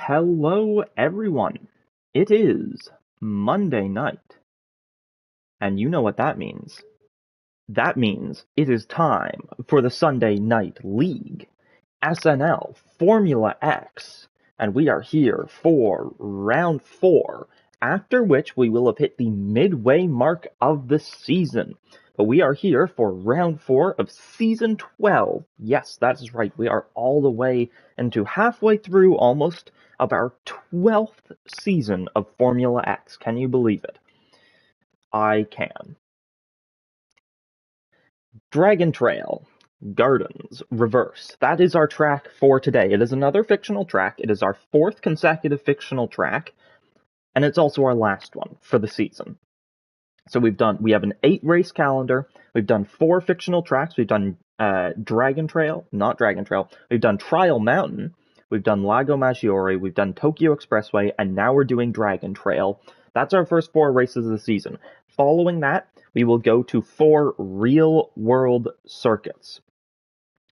Hello, everyone. It is Monday night, and you know what that means. That means it is time for the Sunday Night League, SNL Formula X, and we are here for round 4, after which we will have hit the midway mark of the season. But we are here for round 4 of season 12. Yes, that is right. We are all the way into halfway through almost of our 12th season of Formula X. Can you believe it? I can. Dragon Trail, Gardens, Reverse. That is our track for today. It is another fictional track. It is our 4th consecutive fictional track, and it's also our last one for the season. So we have an 8-race calendar. We've done 4 fictional tracks. We've done Dragon Trail, not Dragon Trail. We've done Trial Mountain. We've done Lago Maggiore. We've done Tokyo Expressway, and now we're doing Dragon Trail. That's our first 4 races of the season. Following that, we will go to 4 real-world circuits.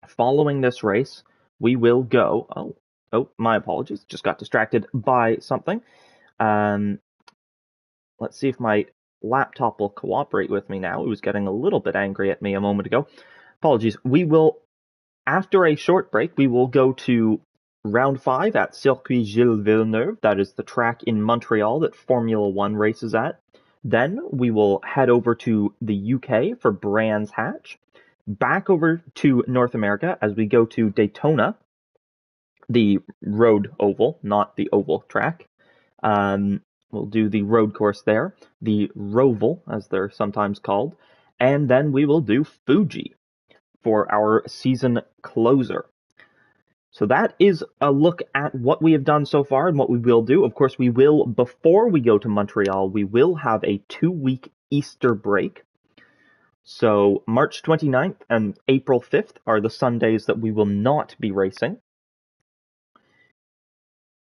Following this race, we will go... Oh, my apologies. Just got distracted by something. Let's see if my laptop will cooperate with me now. It was getting a little bit angry at me a moment ago. Apologies. After a short break, we will go to round 5 at Circuit Gilles Villeneuve. That is the track in Montreal that Formula 1 races at. Then we will head over to the UK for Brands Hatch. Back over to North America as we go to Daytona, the road oval, not the oval track. We'll do the road course there, the Roval, as they're sometimes called, and then we will do Fuji for our season closer. So that is a look at what we have done so far and what we will do. Of course, before we go to Montreal, we will have a 2-week Easter break. So March 29th and April 5th are the Sundays that we will not be racing.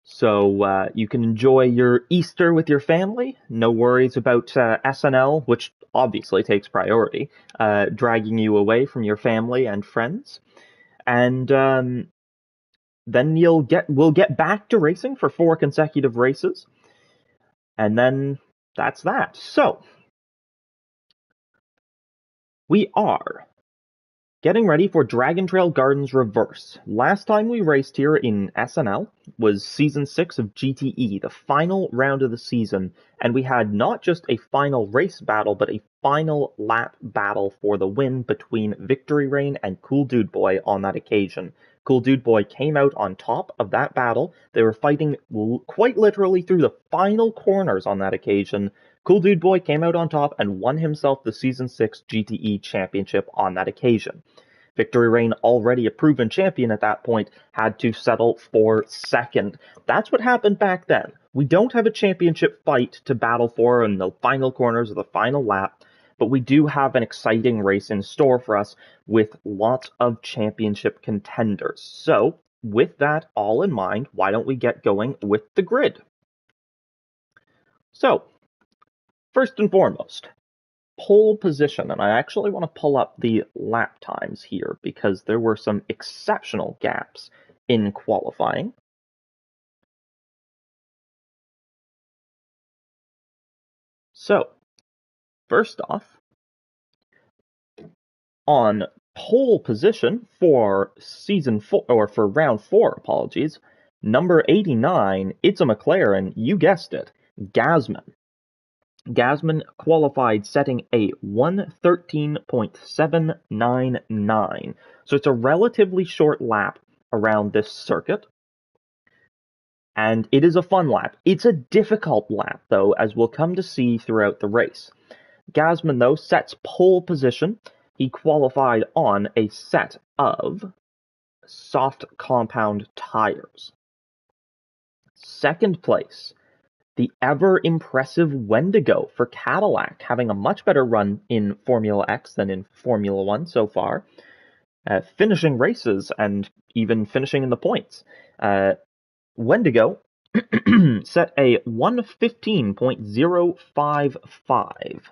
So you can enjoy your Easter with your family. No worries about SNL, which obviously takes priority, dragging you away from your family and friends. And then we'll get back to racing for 4 consecutive races. And then that's that. So we are getting ready for Dragon Trail Gardens Reverse. Last time we raced here in SNL was Season 6 of GTE, the final round of the season, and we had not just a final race battle, but a final lap battle for the win between Victory Rain and Cool Dude Boy on that occasion. Cool Dude Boy came out on top of that battle. They were fighting quite literally through the final corners on that occasion. Cool Dude Boy came out on top and won himself the Season 6 GTE Championship on that occasion. Victory Rain, already a proven champion at that point, had to settle for second. That's what happened back then. We don't have a championship fight to battle for in the final corners of the final lap, but we do have an exciting race in store for us with lots of championship contenders. So, with that all in mind, why don't we get going with the grid? So, first and foremost, pole position, and I actually want to pull up the lap times here because there were some exceptional gaps in qualifying. So, first off, on pole position for season 4, or for round 4, apologies, number 89, it's a McLaren, you guessed it, Gasman. Gasman qualified setting a 1:13.799, so it's a relatively short lap around this circuit, and it is a fun lap. It's a difficult lap, though, as we'll come to see throughout the race. Gasman, though, sets pole position. He qualified on a set of soft compound tires. Second place, the ever-impressive Wendigo for Cadillac, having a much better run in Formula X than in Formula 1 so far, finishing races and even finishing in the points. Wendigo set a 1:15.055.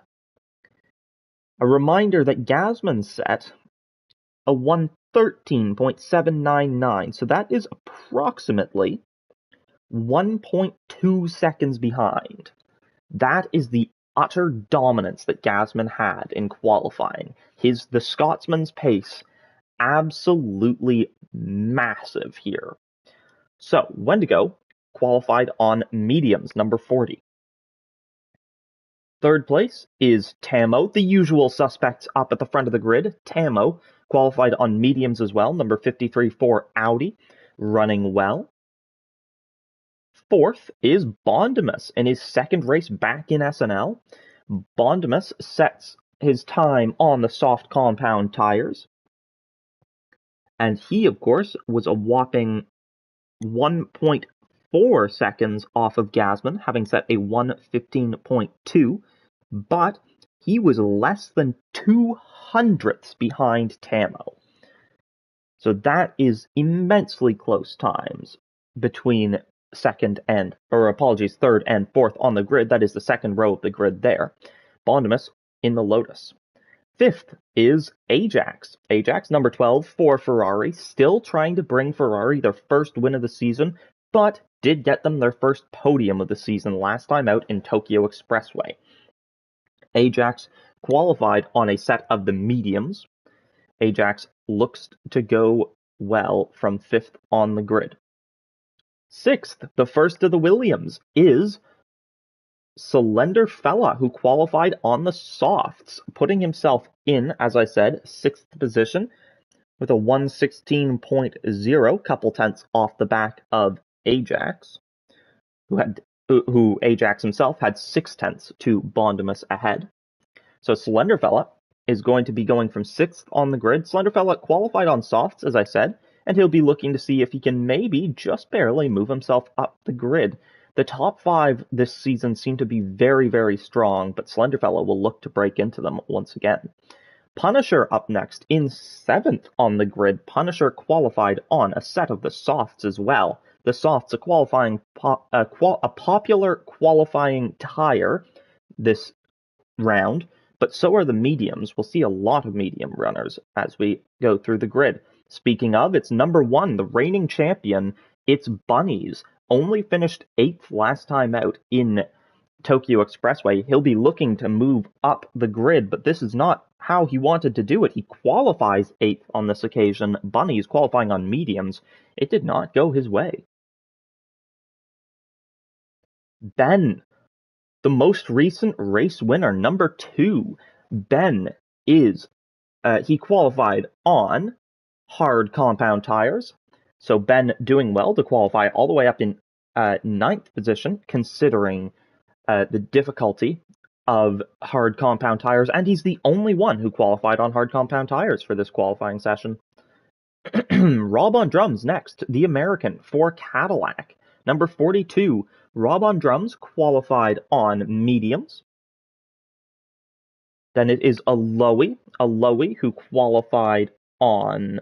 A reminder that Gasman set a 1:13.799, so that is approximately 1.2 seconds behind. That is the utter dominance that Gasman had in qualifying. The Scotsman's pace, absolutely massive here. So, Wendigo qualified on mediums, number 40. Third place is Tamo, the usual suspects up at the front of the grid. Tamo qualified on mediums as well, number 53 for Audi, running well. Fourth is Bondimus in his second race back in SNL. Bondimus sets his time on the soft compound tires. And he, of course, was a whopping 1.4 seconds off of Gasman, having set a 1:15.2, but he was less than 200ths behind Tamo. So that is immensely close times between third and fourth on the grid. That is the second row of the grid there. Bondimus in the Lotus. Fifth is Ajax. Ajax, number 12 for Ferrari, still trying to bring Ferrari their first win of the season, but did get them their first podium of the season last time out in Tokyo Expressway. Ajax qualified on a set of the mediums. Ajax looks to go well from fifth on the grid. Sixth, the first of the Williams, is Slender Fella, who qualified on the softs, putting himself in, as I said, sixth position with a 1:16.0, couple tenths off the back of Ajax, who Ajax himself had 6 tenths to Bondimus ahead. So Slender Fella is going to be going from sixth on the grid. Slender Fella qualified on softs, as I said, and he'll be looking to see if he can maybe just barely move himself up the grid. The top 5 this season seem to be very, very strong, but Slenderfella will look to break into them once again. Punisher up next in 7th on the grid. Punisher qualified on a set of the softs as well. The softs, a popular qualifying tire this round, but so are the mediums. We'll see a lot of medium runners as we go through the grid. Speaking of, it's number 1, the reigning champion. It's Bunnies. Only finished 8th last time out in Tokyo Expressway. He'll be looking to move up the grid, but this is not how he wanted to do it. He qualifies 8th on this occasion. Bunnies qualifying on mediums. It did not go his way. Ben, the most recent race winner, number 2. Ben is, he qualified on hard compound tires. So Ben doing well to qualify all the way up in 9th position, considering the difficulty of hard compound tires, and he's the only one who qualified on hard compound tires for this qualifying session. Rob on drums next, the American for Cadillac. Number 42, Rob on drums qualified on mediums. Then it is Aloe who qualified on,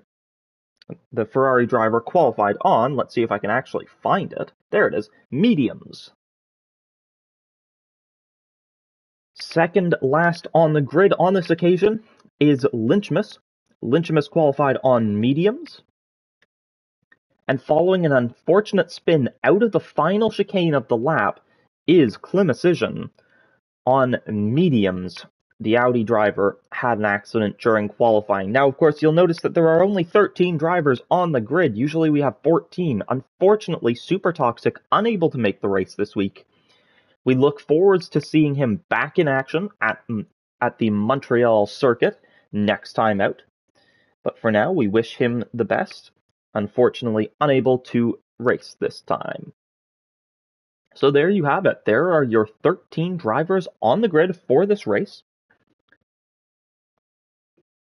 the Ferrari driver qualified on, let's see if I can actually find it. There it is, mediums. Second last on the grid on this occasion is Lynchmus. Lynchmus qualified on mediums. And following an unfortunate spin out of the final chicane of the lap is Climicision on mediums. The Audi driver had an accident during qualifying. Now, of course, you'll notice that there are only 13 drivers on the grid. Usually we have 14. Unfortunately, Super Toxic unable to make the race this week. We look forward to seeing him back in action at the Montreal circuit next time out. But for now, we wish him the best. Unfortunately, unable to race this time. So there you have it. There are your 13 drivers on the grid for this race.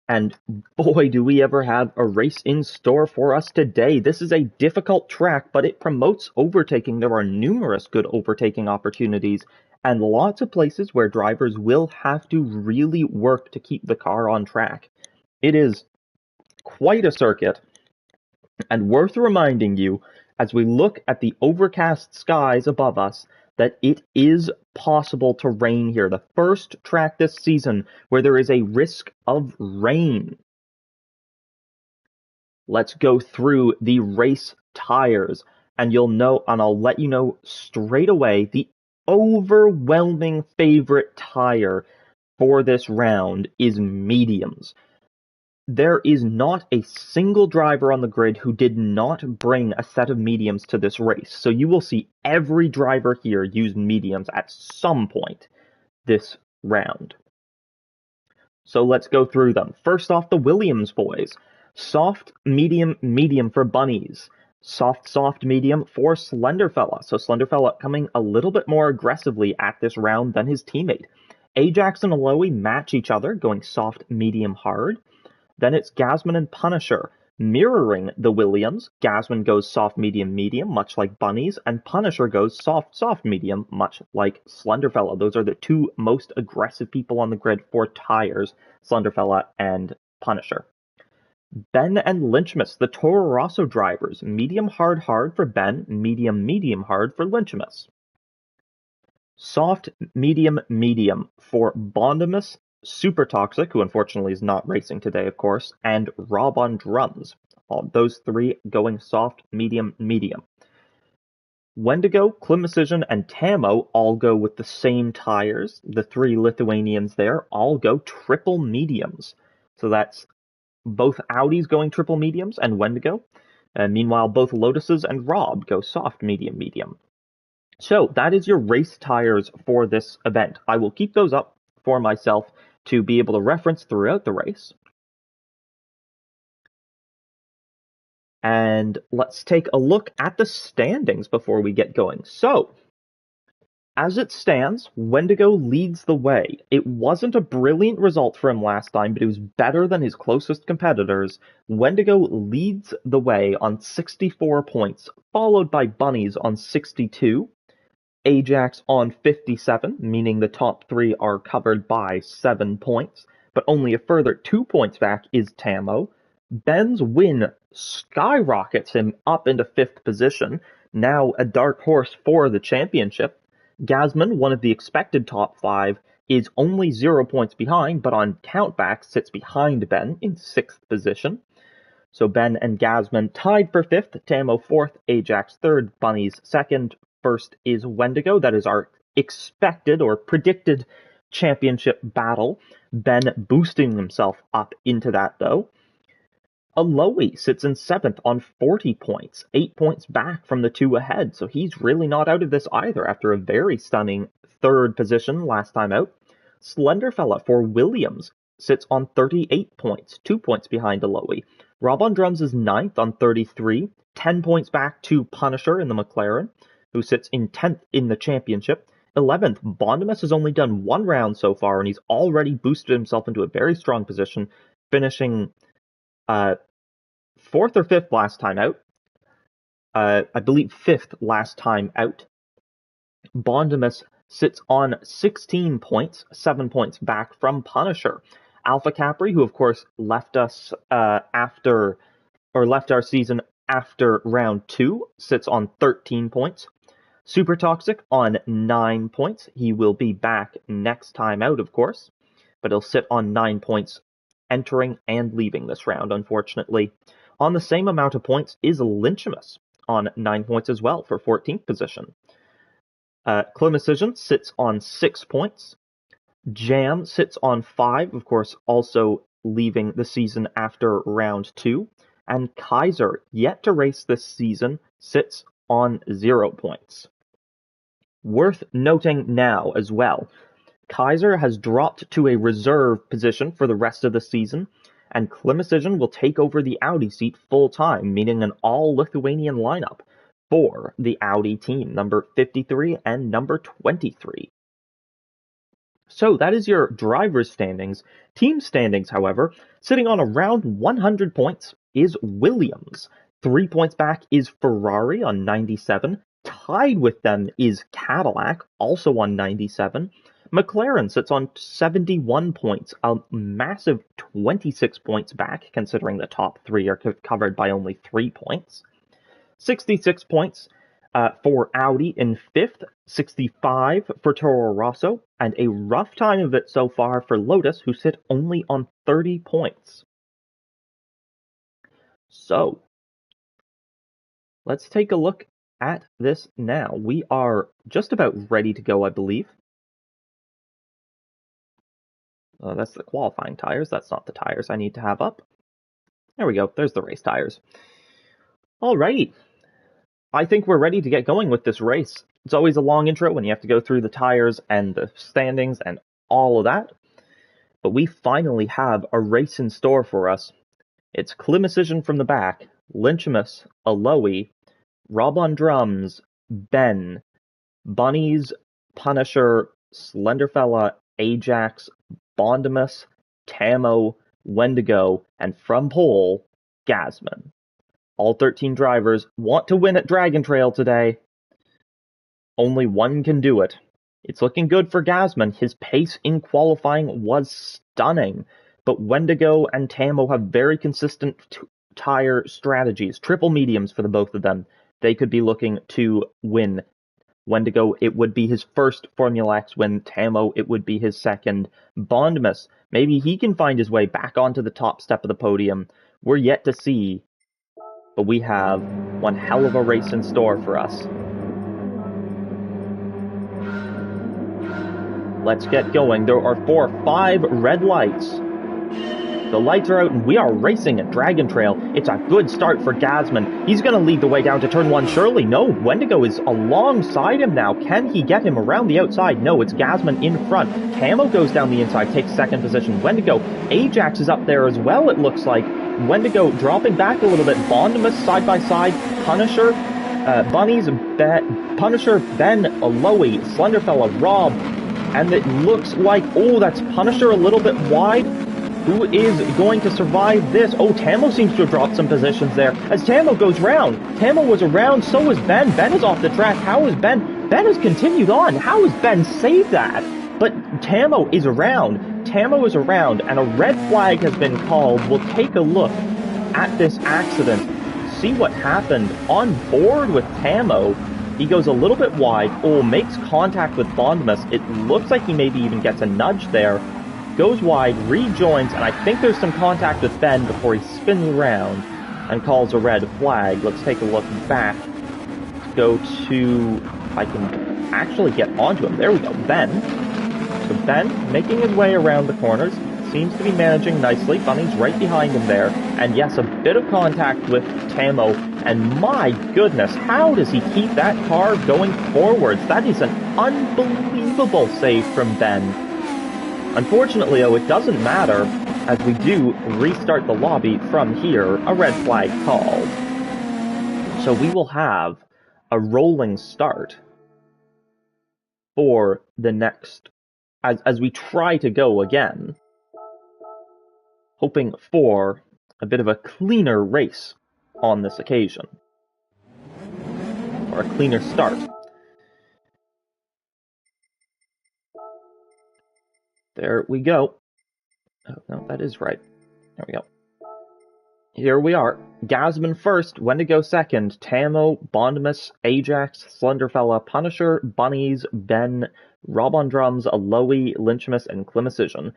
And boy, do we ever have a race in store for us today. This is a difficult track, but it promotes overtaking. There are numerous good overtaking opportunities and lots of places where drivers will have to really work to keep the car on track. It is quite a circuit, and worth reminding you, as we look at the overcast skies above us, that it is possible to rain here. The first track this season where there is a risk of rain. Let's go through the race tires. and I'll let you know straight away, the overwhelming favorite tire for this round is mediums. There is not a single driver on the grid who did not bring a set of mediums to this race. So you will see every driver here use mediums at some point this round. So let's go through them. First off, the Williams boys. Soft, medium, medium for Bunnies. Soft, soft, medium for Slenderfella. So Slenderfella coming a little bit more aggressively at this round than his teammate. Ajax and Aloe match each other, going soft, medium, hard. Then it's Gasman and Punisher, mirroring the Williams. Gasman goes soft, medium, medium, much like Bunnies, and Punisher goes soft, soft, medium, much like Slenderfella. Those are the two most aggressive people on the grid for tires, Slenderfella and Punisher. Ben and Lynchmas, the Toro Rosso drivers, medium, hard, hard for Ben, medium, medium, hard for Lynchmas. Soft, medium, medium for Bondimus, Super Toxic, who unfortunately is not racing today, of course, and Rob on drums. All those three going soft, medium, medium. Wendigo, Climicision, and Tamo all go with the same tires. The three Lithuanians there all go triple mediums. So that's both Audis going triple mediums and Wendigo. Meanwhile, both Lotuses and Rob go soft, medium, medium. So that is your race tires for this event. I will keep those up for myself to be able to reference throughout the race. And let's take a look at the standings before we get going. So, as it stands, Wendigo leads the way. It wasn't a brilliant result for him last time, but it was better than his closest competitors. Wendigo leads the way on 64 points, followed by Bunnies on 62. Ajax on 57, meaning the top three are covered by 7 points, but only a further 2 points back is Tamo. Ben's win skyrockets him up into 5th position, now a dark horse for the championship. Gasman, one of the expected top 5, is only 0 points behind, but on countback sits behind Ben in 6th position. So Ben and Gasman tied for 5th, Tamo 4th, Ajax 3rd, Bunnies 2nd, first is Wendigo. That is our expected or predicted championship battle. Ben boosting himself up into that, though. Aloe sits in 7th on 40 points, 8 points back from the two ahead, so he's really not out of this either after a very stunning 3rd position last time out. Slenderfella for Williams sits on 38 points, 2 points behind Aloe. Rob on Drums is 9th on 33, 10 points back to Punisher in the McLaren, who sits in 10th in the championship. 11th, Bondimus has only done 1 round so far, and he's already boosted himself into a very strong position, finishing 4th or 5th last time out. I believe 5th last time out. Bondimus sits on 16 points, 7 points back from Punisher. Alpha Capri, who of course left us left our season after round 2, sits on 13 points. Super Toxic on 9 points. He will be back next time out, of course, but he'll sit on 9 points entering and leaving this round, unfortunately. On the same amount of points is Lynchimus on 9 points as well for 14th position. Climicision sits on 6 points. Jam sits on 5, of course, also leaving the season after round 2. And Kaiser, yet to race this season, sits on 0 points. Worth noting now as well, Kaiser has dropped to a reserve position for the rest of the season, and Climicision will take over the Audi seat full-time, meaning an all-Lithuanian lineup for the Audi team, number 53 and number 23. So that is your driver's standings. Team standings, however, sitting on around 100 points is Williams. 3 points back is Ferrari on 97. Tied with them is Cadillac, also on 97. McLaren sits on 71 points, a massive 26 points back, considering the top 3 are covered by only 3 points. 66 points for Audi in 5th, 65 for Toro Rosso, and a rough time of it so far for Lotus, who sit only on 30 points. So, let's take a look at this now. We are just about ready to go, I believe. That's the qualifying tires. That's not the tires I need to have up. There we go. There's the race tires. Alrighty. I think we're ready to get going with this race. It's always a long intro when you have to go through the tires and the standings and all of that. But we finally have a race in store for us. It's Climicision from the back, Lynchimus, Aloe, Rob on drums, Ben, Bunnies, Punisher, Slenderfella, Ajax, Bondimus, Tamo, Wendigo, and from pole, Gasman. All 13 drivers want to win at Dragon Trail today. Only one can do it. It's looking good for Gasman. His pace in qualifying was stunning, but Wendigo and Tamo have very consistent tire strategies, triple mediums for the both of them. They could be looking to win. Wendigo, it would be his first Formula X win. Tamo, it would be his second. Bondimus, maybe he can find his way back onto the top step of the podium. We're yet to see, but we have one hell of a race in store for us. Let's get going. There are 4 or 5 red lights. The lights are out and we are racing at Dragon Trail. It's a good start for Gasman. He's going to lead the way down to turn 1, surely. No, Wendigo is alongside him now. Can he get him around the outside? No, it's Gasman in front. Tamo goes down the inside, takes second position. Wendigo, Ajax is up there as well, it looks like. Wendigo dropping back a little bit. Bondimus side by side. Punisher, Bunnies, Punisher, Ben, Aloe, Slenderfella, Rob. And it looks like, oh, that's Punisher a little bit wide. Who is going to survive this? Oh, Tamo seems to have dropped some positions there. As Tamo goes round. Tamo was around, so is Ben. Ben is off the track. How is Ben? Ben has continued on. How has Ben saved that? But Tamo is around. Tamo is around, and a red flag has been called. We'll take a look at this accident. See what happened on board with Tamo. He goes a little bit wide. Oh, makes contact with Bondimus. It looks like he maybe even gets a nudge there. Goes wide, rejoins, and I think there's some contact with Ben before he spins around and calls a red flag. Let's take a look back. Go to, if I can actually get onto him. There we go, Ben. So Ben, making his way around the corners, seems to be managing nicely. Bunny's right behind him there. And yes, a bit of contact with Tamo. And my goodness, how does he keep that car going forwards? That is an unbelievable save from Ben. Unfortunately, though, it doesn't matter, as we do restart the lobby from here, a red flag called. So we will have a rolling start for the next, as we try to go again, hoping for a bit of a cleaner race on this occasion, or a cleaner start. There we go. Oh, no, that is right. There we go. Here we are. Gasman first, Wendigo second, Tamo, Bondimus, Ajax, Slenderfella, Punisher, Bunnies, Ben, Rob on drums, Aloe, Lynchimus, and Climicision.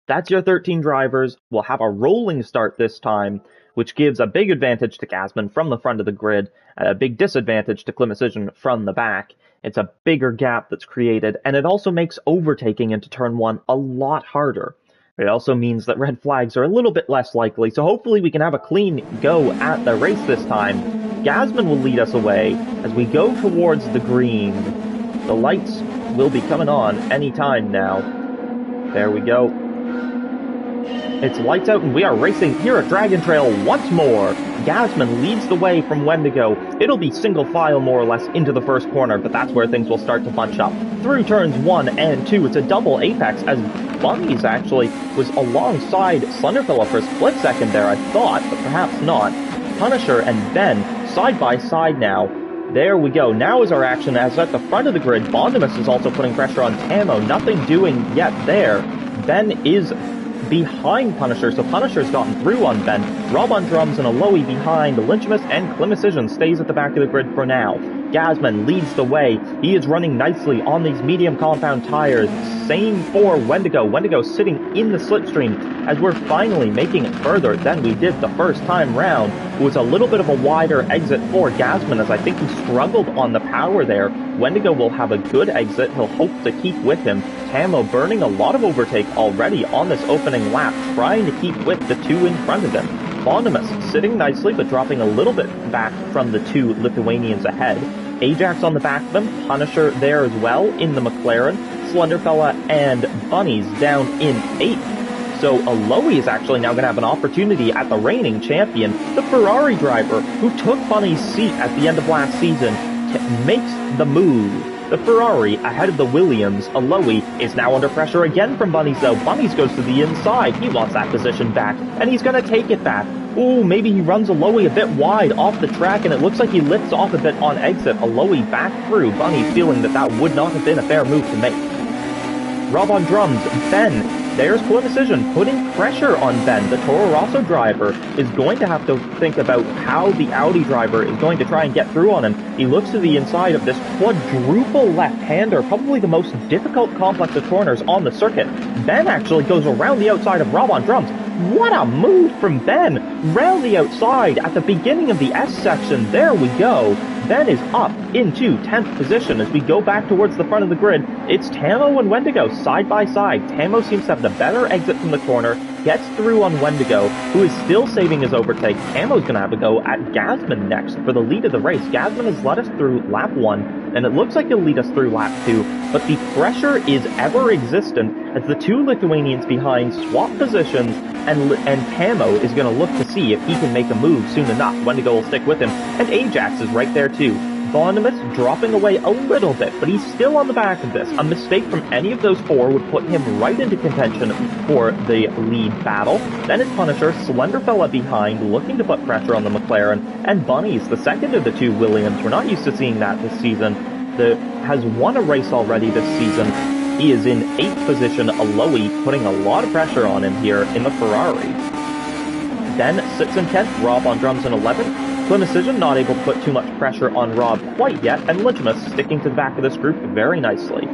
That's your 13 drivers. We'll have a rolling start this time, which gives a big advantage to Gasman from the front of the grid, and a big disadvantage to Climicision from the back. It's a bigger gap that's created, and it also makes overtaking into turn 1 a lot harder. It also means that red flags are a little bit less likely, so hopefully we can have a clean go at the race this time. Gasman will lead us away as we go towards the green. The lights will be coming on any time now. There we go. It's lights out and we are racing here at Dragon Trail once more. Gasman leads the way from Wendigo. It'll be single file more or less into the first corner, but that's where things will start to bunch up. Through turns 1 and 2, it's a double apex as Bunnies actually was alongside Slenderfella for a split second there, I thought, but perhaps not. Punisher and Ben side by side now. There we go. Now is our action as at the front of the grid. Bondimus is also putting pressure on Tamo. Nothing doing yet there. Ben is behind Punisher, so Punisher's gotten through on Ben. Rob on drums and Aloe behind Lynchimus, and Climicision stays at the back of the grid for now. Gasman leads the way. He is running nicely on these medium compound tires. Same for Wendigo. Wendigo sitting in the slipstream as we're finally making it further than we did the first time round. It was a little bit of a wider exit for Gasman as I think he struggled on the power there. Wendigo will have a good exit. He'll hope to keep with him. Tamo burning a lot of overtake already on this opening lap, trying to keep with the two in front of him. Bondimus sitting nicely, but dropping a little bit back from the two Lithuanians ahead. Ajax on the back of him, Punisher there as well in the McLaren, Slenderfella and Bunnies down in 8th. So Aloe is actually now going to have an opportunity at the reigning champion, the Ferrari driver, who took Bunny's seat at the end of last season, makes the move. The Ferrari ahead of the Williams. Aloe is now under pressure again from Bunnies though. Bunnies goes to the inside. He wants that position back, and he's going to take it back. Ooh, maybe he runs Aloe a bit wide off the track, and it looks like he lifts off a bit on exit. Aloe back through. Bunny feeling that would not have been a fair move to make. Rob on drums. Ben. There's Decision putting pressure on Ben. The Toro Rosso driver is going to have to think about how the Audi driver is going to try and get through on him. He looks to the inside of this quadruple left-hander, probably the most difficult complex of corners on the circuit. Ben actually goes around the outside of Rob on drums. What a move from Ben! Round the outside at the beginning of the S section. There we go. Ben is up into 10th position as we go back towards the front of the grid. It's Tamo and Wendigo side by side. Tamo seems to have the better exit from the corner, gets through on Wendigo, who is still saving his overtake. Tamo's going to have a go at Gasman next for the lead of the race. Gasman has led us through lap 1, and it looks like he'll lead us through lap 2, but the pressure is ever existent as the two Lithuanians behind swap positions, and Tamo is going to look to see if he can make a move soon enough. Wendigo will stick with him, and Ajax is right there too. Bondimus dropping away a little bit, but he's still on the back of this. A mistake from any of those four would put him right into contention for the lead battle. Then it's Punisher, Slenderfella behind, looking to put pressure on the McLaren, and Bunnies, the second of the two Williams. We're not used to seeing that this season. Has won a race already this season. He is in 8th position, Aloe, putting a lot of pressure on him here in the Ferrari. Then sits in 10th, Rob on drums in 11th. Decision not able to put too much pressure on Rob quite yet, and Lichimus sticking to the back of this group very nicely.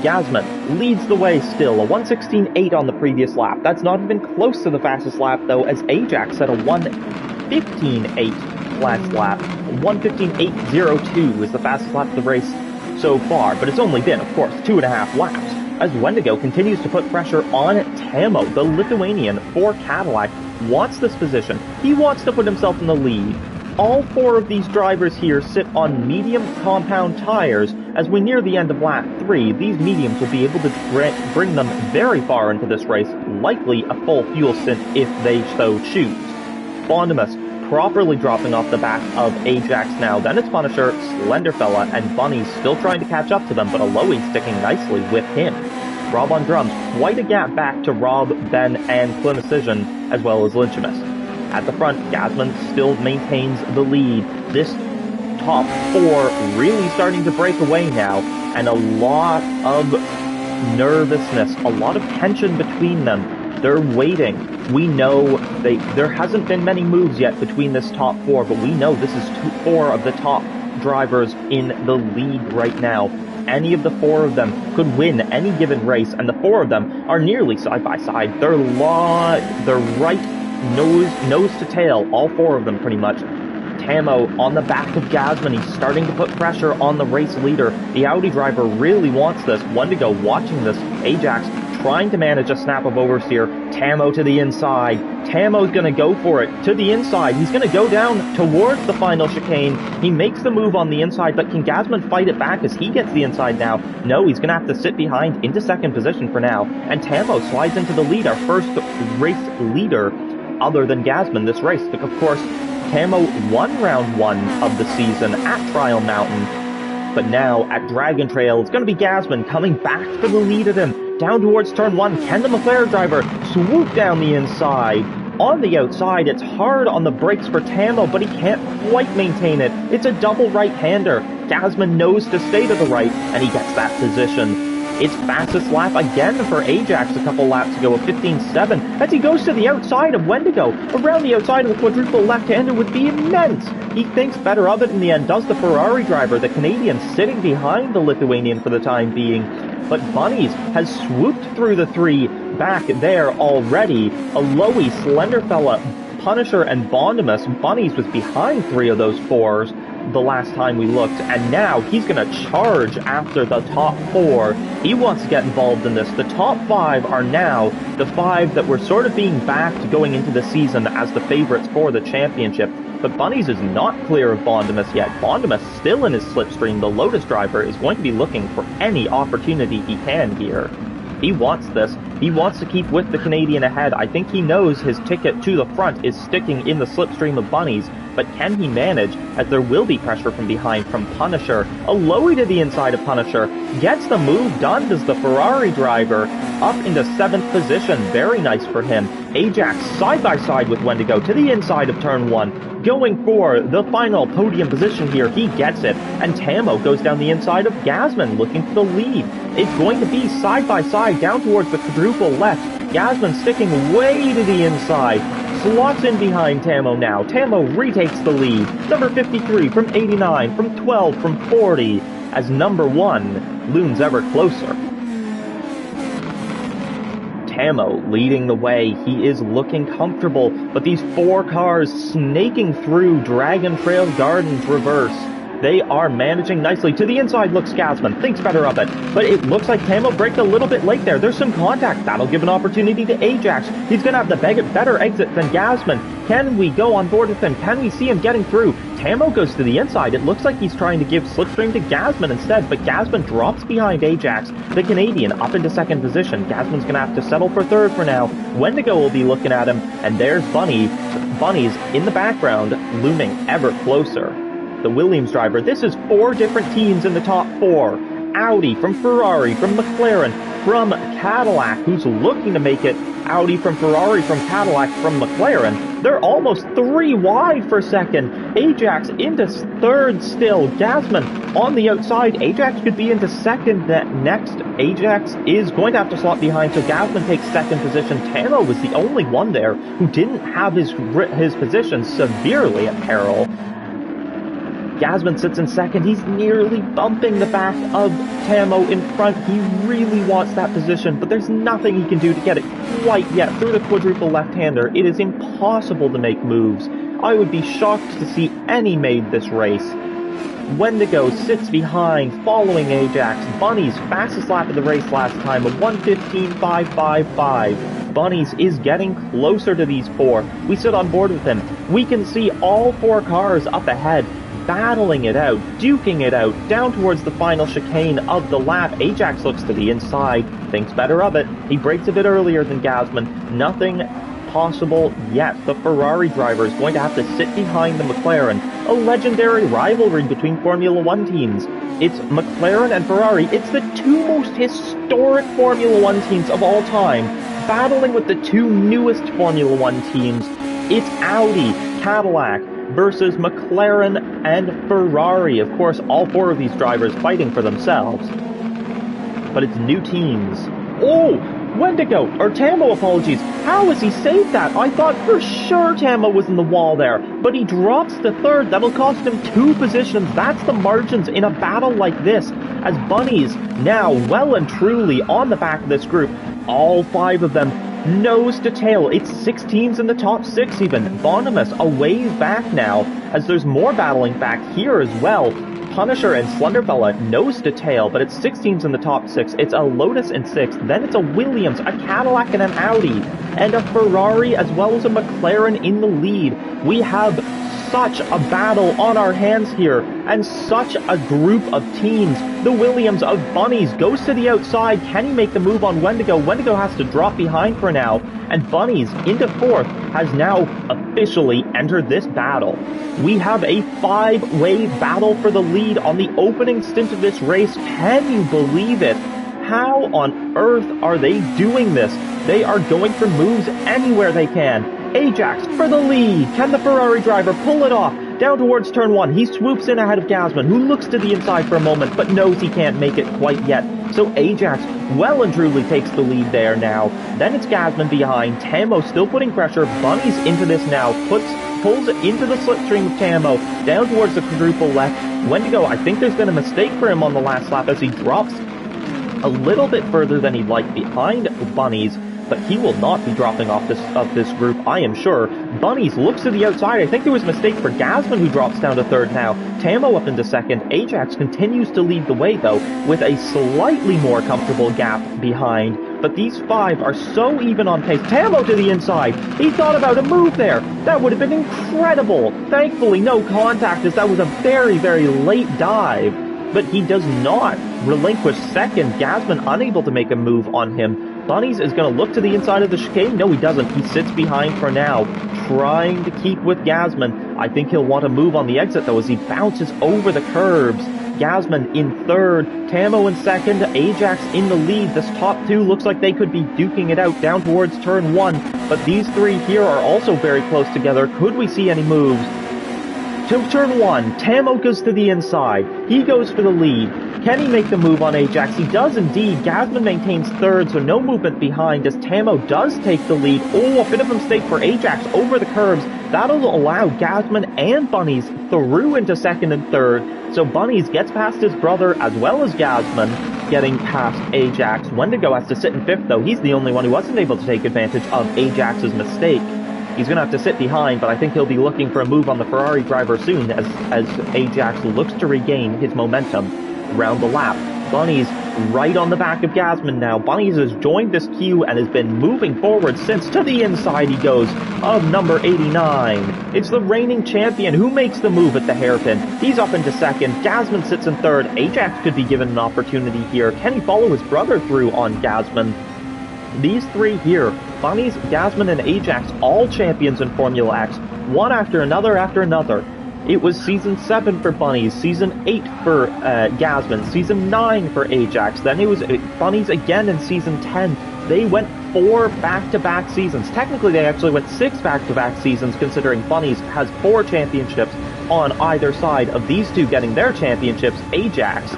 Gasman leads the way still, a 1:16.8 on the previous lap. That's not even close to the fastest lap though, as Ajax set a 1:15.8 last lap. 1:15.802 is the fastest lap of the race so far, but it's only been, of course, 2.5 laps. As Wendigo continues to put pressure on Tamo, the Lithuanian for Cadillac, wants this position. He wants to put himself in the lead. All four of these drivers here sit on medium compound tires. As we near the end of lap 3, these mediums will be able to bring them very far into this race, likely a full fuel stint if they so choose. Bondimus properly dropping off the back of Ajax now. Then it's Punisher, Slenderfella, and Bunny still trying to catch up to them, but Aloe sticking nicely with him. Rob on drums, quite a gap back to Rob, Ben, and Decision, as well as Lichimus. At the front, Gasman still maintains the lead. This top four really starting to break away now, and a lot of nervousness, a lot of tension between them. They're waiting. We know there hasn't been many moves yet between this top four, but we know this is four of the top drivers in the league right now. Any of the four of them could win any given race, and the four of them are nearly side by side. They're right nose to tail, all four of them pretty much. Tamo on the back of Gasman. He's starting to put pressure on the race leader. The Audi driver really wants this. Wendigo watching this. Ajax trying to manage a snap of oversteer. Tamo to the inside. Tamo's going to go for it to the inside. He's going to go down towards the final chicane. He makes the move on the inside, but can Gasman fight it back as he gets the inside now? No, he's going to have to sit behind into second position for now. And Tamo slides into the lead, our first race leader other than Gasman this race. Of course, Tamo won round 1 of the season at Trial Mountain, but now at Dragon Trail, it's going to be Gasman coming back for the lead of him. Down towards turn 1, can the McLaren driver swoop down the inside? On the outside, it's hard on the brakes for Tamo, but he can't quite maintain it. It's a double right-hander. Gasman knows to stay to the right, and he gets that position. It's fastest lap again for Ajax a couple laps ago, a 15.7, as he goes to the outside of Wendigo. Around the outside of the quadruple left-hander would be immense. He thinks better of it in the end, does the Ferrari driver, the Canadian sitting behind the Lithuanian for the time being. But Bunnies has swooped through the three back there already. Aloe, Slenderfella, Punisher, and Bondimus. Bunnies was behind three of those fours the last time we looked, and now he's going to charge after the top four. He wants to get involved in this. The top five are now the five that were sort of being backed going into the season as the favorites for the championship. But Bunnies is not clear of Bondimus yet. Bondimus still in his slipstream. The Lotus driver is going to be looking for any opportunity he can here. He wants this. He wants to keep with the Canadian ahead. I think he knows his ticket to the front is sticking in the slipstream of Bunnies, but can he manage, as there will be pressure from behind from Punisher. Aloe to the inside of Punisher. Gets the move done, does the Ferrari driver. Up into 7th position. Very nice for him. Ajax side by side with Wendigo to the inside of turn 1. Going for the final podium position here. He gets it. And Tamo goes down the inside of Gasman, looking for the lead. It's going to be side by side down towards the quadruple left. Gasman sticking way to the inside. Slots in behind Tamo now. Tamo retakes the lead. Number 53 from 89, from 12, from 40, as number 1 looms ever closer. Tamo leading the way. He is looking comfortable, but these 4 cars snaking through Dragon Trail Gardens reverse. They are managing nicely. To the inside looks Gasman. Thinks better of it. But it looks like Tamo braked a little bit late there. There's some contact. That'll give an opportunity to Ajax. He's going to have the better exit than Gasman. Can we go on board with him? Can we see him getting through? Tamo goes to the inside. It looks like he's trying to give slipstream to Gasman instead, but Gasman drops behind Ajax. The Canadian up into 2nd position. Gasman's going to have to settle for 3rd for now. Wendigo will be looking at him, and there's Bunnies in the background, looming ever closer. The Williams driver. This is 4 different teams in the top 4. Audi, from Ferrari, from McLaren, from Cadillac, who's looking to make it. Audi from Ferrari, from Cadillac, from McLaren. They're almost 3 wide for 2nd. Ajax into 3rd still. Gasman on the outside. Ajax could be into 2nd next. Ajax is going to have to slot behind, so Gasman takes 2nd position. Tamo was the only one there who didn't have his position severely at peril. Gasman sits in 2nd. He's nearly bumping the back of Tamo in front. He really wants that position, but there's nothing he can do to get it quite yet. Through the quadruple left-hander, it is impossible to make moves. I would be shocked to see any made this race. Wendigo sits behind, following Ajax. Bunnies, fastest lap of the race last time, a 1:15.555. Bunnies is getting closer to these 4. We sit on board with him. We can see all 4 cars up ahead, battling it out, duking it out, down towards the final chicane of the lap. Ajax looks to the inside, thinks better of it. He brakes a bit earlier than Gasman. Nothing possible yet. The Ferrari driver is going to have to sit behind the McLaren. A legendary rivalry between Formula 1 teams. It's McLaren and Ferrari. It's the 2 most historic Formula 1 teams of all time, battling with the 2 newest Formula 1 teams. It's Audi, Cadillac, versus McLaren and Ferrari. Of course, all 4 of these drivers fighting for themselves. But it's new teams. Oh! Wendigo, or Tamo, apologies. How has he saved that? I thought for sure Tamo was in the wall there, but he drops to 3rd. That'll cost him 2 positions. That's the margins in a battle like this, as Bunnies now well and truly on the back of this group. All 5 of them nose to tail. It's 6 teams in the top 6 even. Bondimus a ways back now, as there's more battling back here as well. Punisher and Slenderfella nose to tail, but it's 6 teams in the top 6. It's a Lotus in 6th, then it's a Williams, a Cadillac, and an Audi, and a Ferrari as well as a McLaren in the lead. We have such a battle on our hands here, and such a group of teams. The Williams of Bunnies goes to the outside. Can he make the move on Wendigo? Wendigo has to drop behind for now, and Bunnies into 4th has now officially entered this battle. We have a 5-way battle for the lead on the opening stint of this race. Can you believe it? How on earth are they doing this? They are going for moves anywhere they can. Ajax for the lead. Can the Ferrari driver pull it off? Down towards turn 1, he swoops in ahead of Gasman, who looks to the inside for a moment, but knows he can't make it quite yet. So Ajax well and truly takes the lead there now. Then it's Gasman behind. Tamo still putting pressure. Bunny's into this now. Pulls it into the slipstream of Tamo. Down towards the quadruple left. Wendigo, I think there's been a mistake for him on the last lap as he drops a little bit further than he'd like behind Bunny's. But he will not be dropping off this group, I am sure. Bunnies looks to the outside. I think there was a mistake for Gasman, who drops down to third now. Tamo up into second. Ajax continues to lead the way, though, with a slightly more comfortable gap behind. But these five are so even on pace. Tamo to the inside. He thought about a move there. That would have been incredible. Thankfully, no contact, as that was a very, very late dive. But he does not relinquish second. Gasman unable to make a move on him. Bunnies is going to look to the inside of the chicane. No, he doesn't. He sits behind for now, trying to keep with Gasman. I think he'll want to move on the exit, though, as he bounces over the curbs. Gasman in third, Tamo in second, Ajax in the lead. This top two looks like they could be duking it out down towards turn one, but these three here are also very close together. Could we see any moves? To turn one, Tamo goes to the inside. He goes for the lead. Can he make the move on Ajax? He does indeed. Gasman maintains third, so no movement behind as Tamo does take the lead. Oh, a bit of a mistake for Ajax over the curbs. That'll allow Gasman and Bunnies through into second and third. So Bunnies gets past his brother as well as Gasman, getting past Ajax. Wendigo has to sit in fifth, though. He's the only one who wasn't able to take advantage of Ajax's mistake. He's going to have to sit behind, but I think he'll be looking for a move on the Ferrari driver soon as Ajax looks to regain his momentum around the lap. Bunnies right on the back of Gasman now. Bunnies has joined this queue and has been moving forward since. To the inside he goes of number 89. It's the reigning champion who makes the move at the hairpin. He's up into second. Gasman sits in third. Ajax could be given an opportunity here. Can he follow his brother through on Gasman? These three here, Bunnies, Gasman, and Ajax, all champions in Formula X, one after another after another. It was Season 7 for Bunnies, Season 8 for Gasman, Season 9 for Ajax, then it was Bunnies again in Season 10. They went 4 back-to-back seasons. Technically, they actually went 6 back-to-back seasons, considering Bunnies has 4 championships on either side of these two getting their championships. Ajax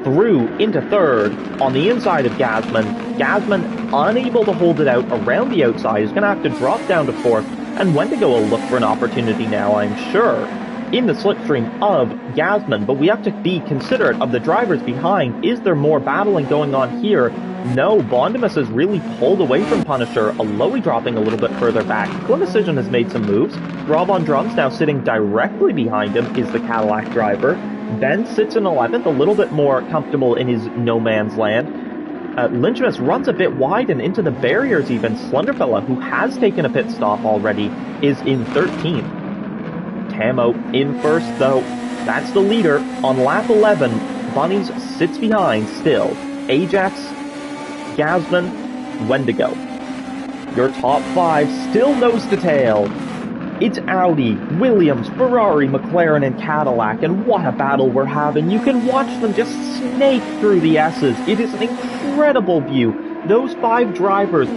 through into third on the inside of Gasman. Gasman unable to hold it out around the outside. He's going to have to drop down to fourth, and Wendigo will look for an opportunity now, I'm sure, in the slipstream of Gasman. But we have to be considerate of the drivers behind. Is there more battling going on here? No, Bondimus has really pulled away from Punisher, Aloe dropping a little bit further back. Clemecision has made some moves. Rob on drums now sitting directly behind him is the Cadillac driver. Ben sits in 11th, a little bit more comfortable in his no man's land. Lynchmus runs a bit wide and into the barriers even. Slenderfella, who has taken a pit stop already, is in 13th. Tamo in first, though. That's the leader. On lap 11, Bunnies sits behind still. Ajax, Gasman, Wendigo. Your top 5 still nose to tail. It's Audi, Williams, Ferrari, McLaren, and Cadillac, and what a battle we're having. You can watch them just snake through the S's. It is an incredible view. Those 5 drivers,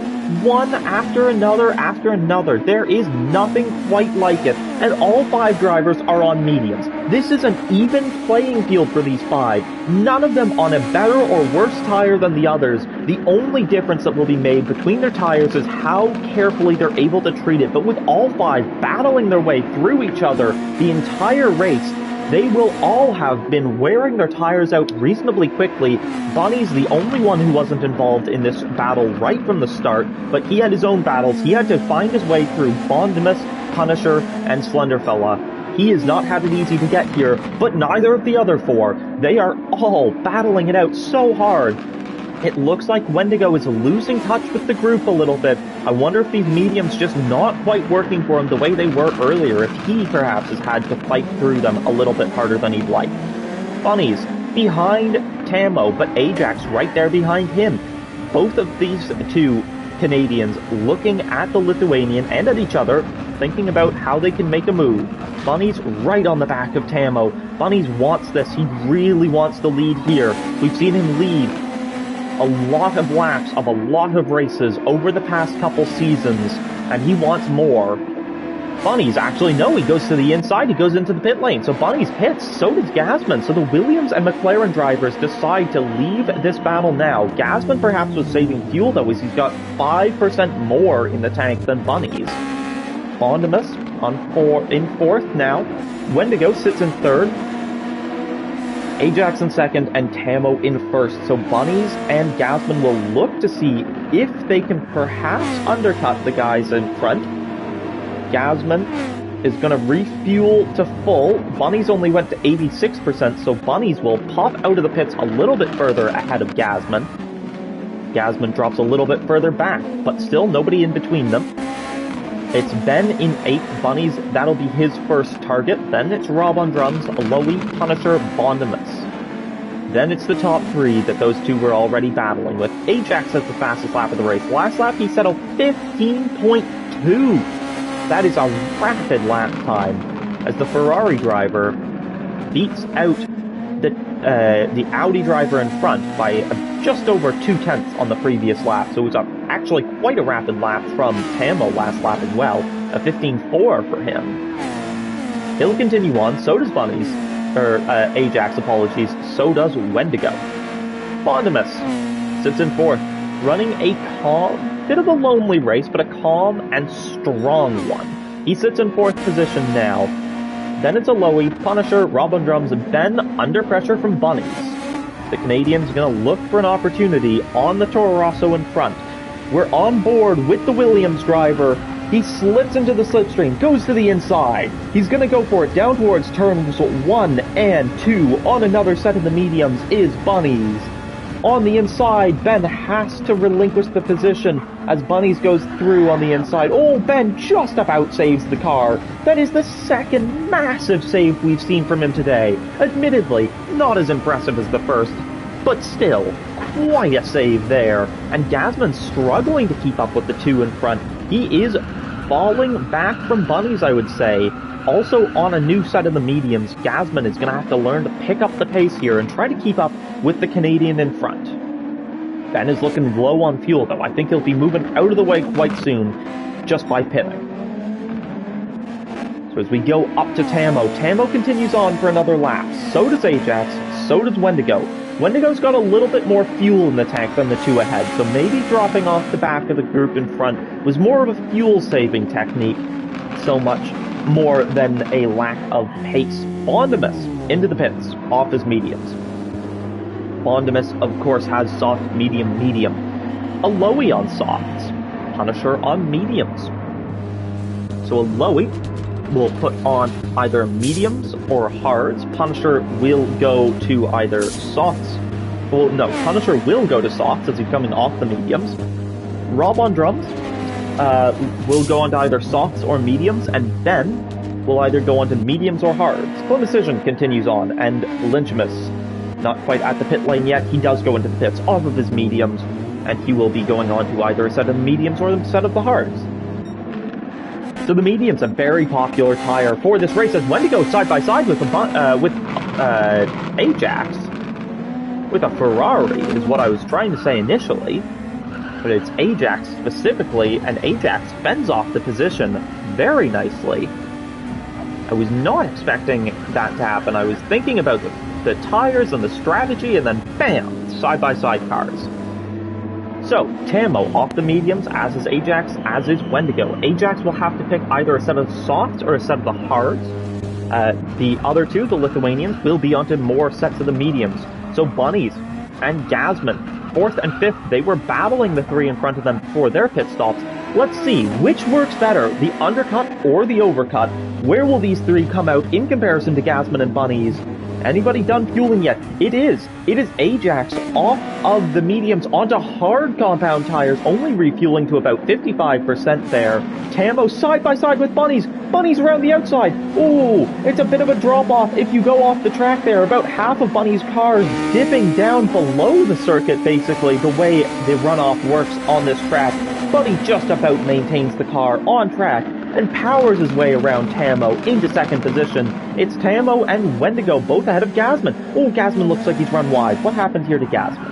one after another. There is nothing quite like it, and all 5 drivers are on mediums. This is an even playing field for these 5. None of them on a better or worse tire than the others. The only difference that will be made between their tires is how carefully they're able to treat it. But with all 5 battling their way through each other the entire race, they will all have been wearing their tires out reasonably quickly. Bunny's the only one who wasn't involved in this battle right from the start, but he had his own battles. He had to find his way through Bondimus, Punisher, and Slenderfella. He has not had it easy to get here, but neither of the other 4. They are all battling it out so hard. It looks like Wendigo is losing touch with the group a little bit. I wonder if these mediums just not quite working for him the way they were earlier, if he perhaps has had to fight through them a little bit harder than he'd like. Bunnies behind Tamo, but Ajax right there behind him. Both of these two Canadians looking at the Lithuanian and at each other, thinking about how they can make a move. Bunnies right on the back of Tamo. Bunnies wants this. He really wants the lead here. We've seen him lead a lot of laps of a lot of races over the past couple seasons, and he wants more. Bunny's actually, no, he goes to the inside, he goes into the pit lane. So Bunny's pits, so does Gasman. So the Williams and McLaren drivers decide to leave this battle now. Gasman perhaps was saving fuel though, as he's got 5% more in the tank than Bunny's. Bondimus in fourth now. Wendigo sits in third. Ajax in second, and Tamo in first. So Bunnies and Gasman will look to see if they can perhaps undercut the guys in front. Gasman is going to refuel to full. Bunnies only went to 86%, so Bunnies will pop out of the pits a little bit further ahead of Gasman. Gasman drops a little bit further back, but still nobody in between them. It's Ben in 8th, Bunnies, that'll be his first target. Then it's Rob on drums, Lowy, Punisher, Bondimus. Then it's the top 3 that those two were already battling with. Ajax has the fastest lap of the race. Last lap he settled 15.2. That is a rapid lap time, as the Ferrari driver beats out the Audi driver in front by just over 2/10 on the previous lap. So it was actually quite a rapid lap from Tamo last lap as well, a 15.4 for him. He'll continue on, so does Bunnies, Ajax, apologies, so does Wendigo. Bondimus sits in 4th, running a bit of a lonely race, but a calm and strong one. He sits in 4th position now. Then it's a Lowy, Punisher, Rob on drums, and Ben under pressure from Bunnies. The Canadian's going to look for an opportunity on the Toro Rosso in front. We're on board with the Williams driver. He slips into the slipstream, goes to the inside. He's going to go for it down towards turns 1 and 2. On another set of the mediums is Bunnies. On the inside, Ben has to relinquish the position as Bunnies goes through on the inside. Oh, Ben just about saves the car. That is the second massive save we've seen from him today. Admittedly, not as impressive as the first, but still, quite a save there. And Gasman's struggling to keep up with the two in front. He is falling back from Bunnies, I would say. Also, on a new set of the mediums, Gasman is going to have to learn to pick up the pace here and try to keep up with the Canadian in front. Ben is looking low on fuel, though. I think he'll be moving out of the way quite soon, just by pitting. So as we go up to Tamo, Tamo continues on for another lap. So does Ajax, so does Wendigo. Wendigo's got a little bit more fuel in the tank than the two ahead, so maybe dropping off the back of the group in front was more of a fuel-saving technique, so much more than a lack of pace. Bondimus into the pits, off his mediums. Bondimus, of course, has soft, medium, medium. A Lowy on softs. Punisher on mediums. So a Lowy will put on either mediums or hards. Punisher will go to either softs. Well, no, Punisher will go to softs as he's coming off the mediums. Rob on drums will go on to either softs or mediums, and Ben will either go on to mediums or hards. Clinicision continues on, and Lynchmus, not quite at the pit lane yet, he does go into the pits off of his mediums, and he will be going on to either a set of mediums or a set of the hards. So the medium's a very popular tire for this race, as Wendigo side by side with Ajax, with a Ferrari, is what I was trying to say initially. But it's Ajax specifically, and Ajax fends off the position very nicely. I was not expecting that to happen. I was thinking about the tires and the strategy, and then bam, side-by-side cars. So, Tamo off the mediums, as is Ajax, as is Wendigo. Ajax will have to pick either a set of softs or a set of the hards. The other two, the Lithuanians, will be onto more sets of the mediums. So Bunnies and Gasman, 4th and 5th, they were battling the three in front of them before their pit stops. Let's see, which works better, the undercut or the overcut? Where will these three come out in comparison to Gasman and Bunnies? Anybody done fueling yet? It is Ajax off of the mediums onto hard compound tires, only refueling to about 55% there. Tamo side by side with Bunnies. Bunnies around the outside. Ooh, it's a bit of a drop off if you go off the track there. About half of Bunnies' cars dipping down below the circuit, basically, the way the runoff works on this track. Bunny just about maintains the car on track and powers his way around Tamo into second position. It's Tamo and Wendigo both ahead of Gasman. Oh, Gasman looks like he's run wide. What happened here to Gasman?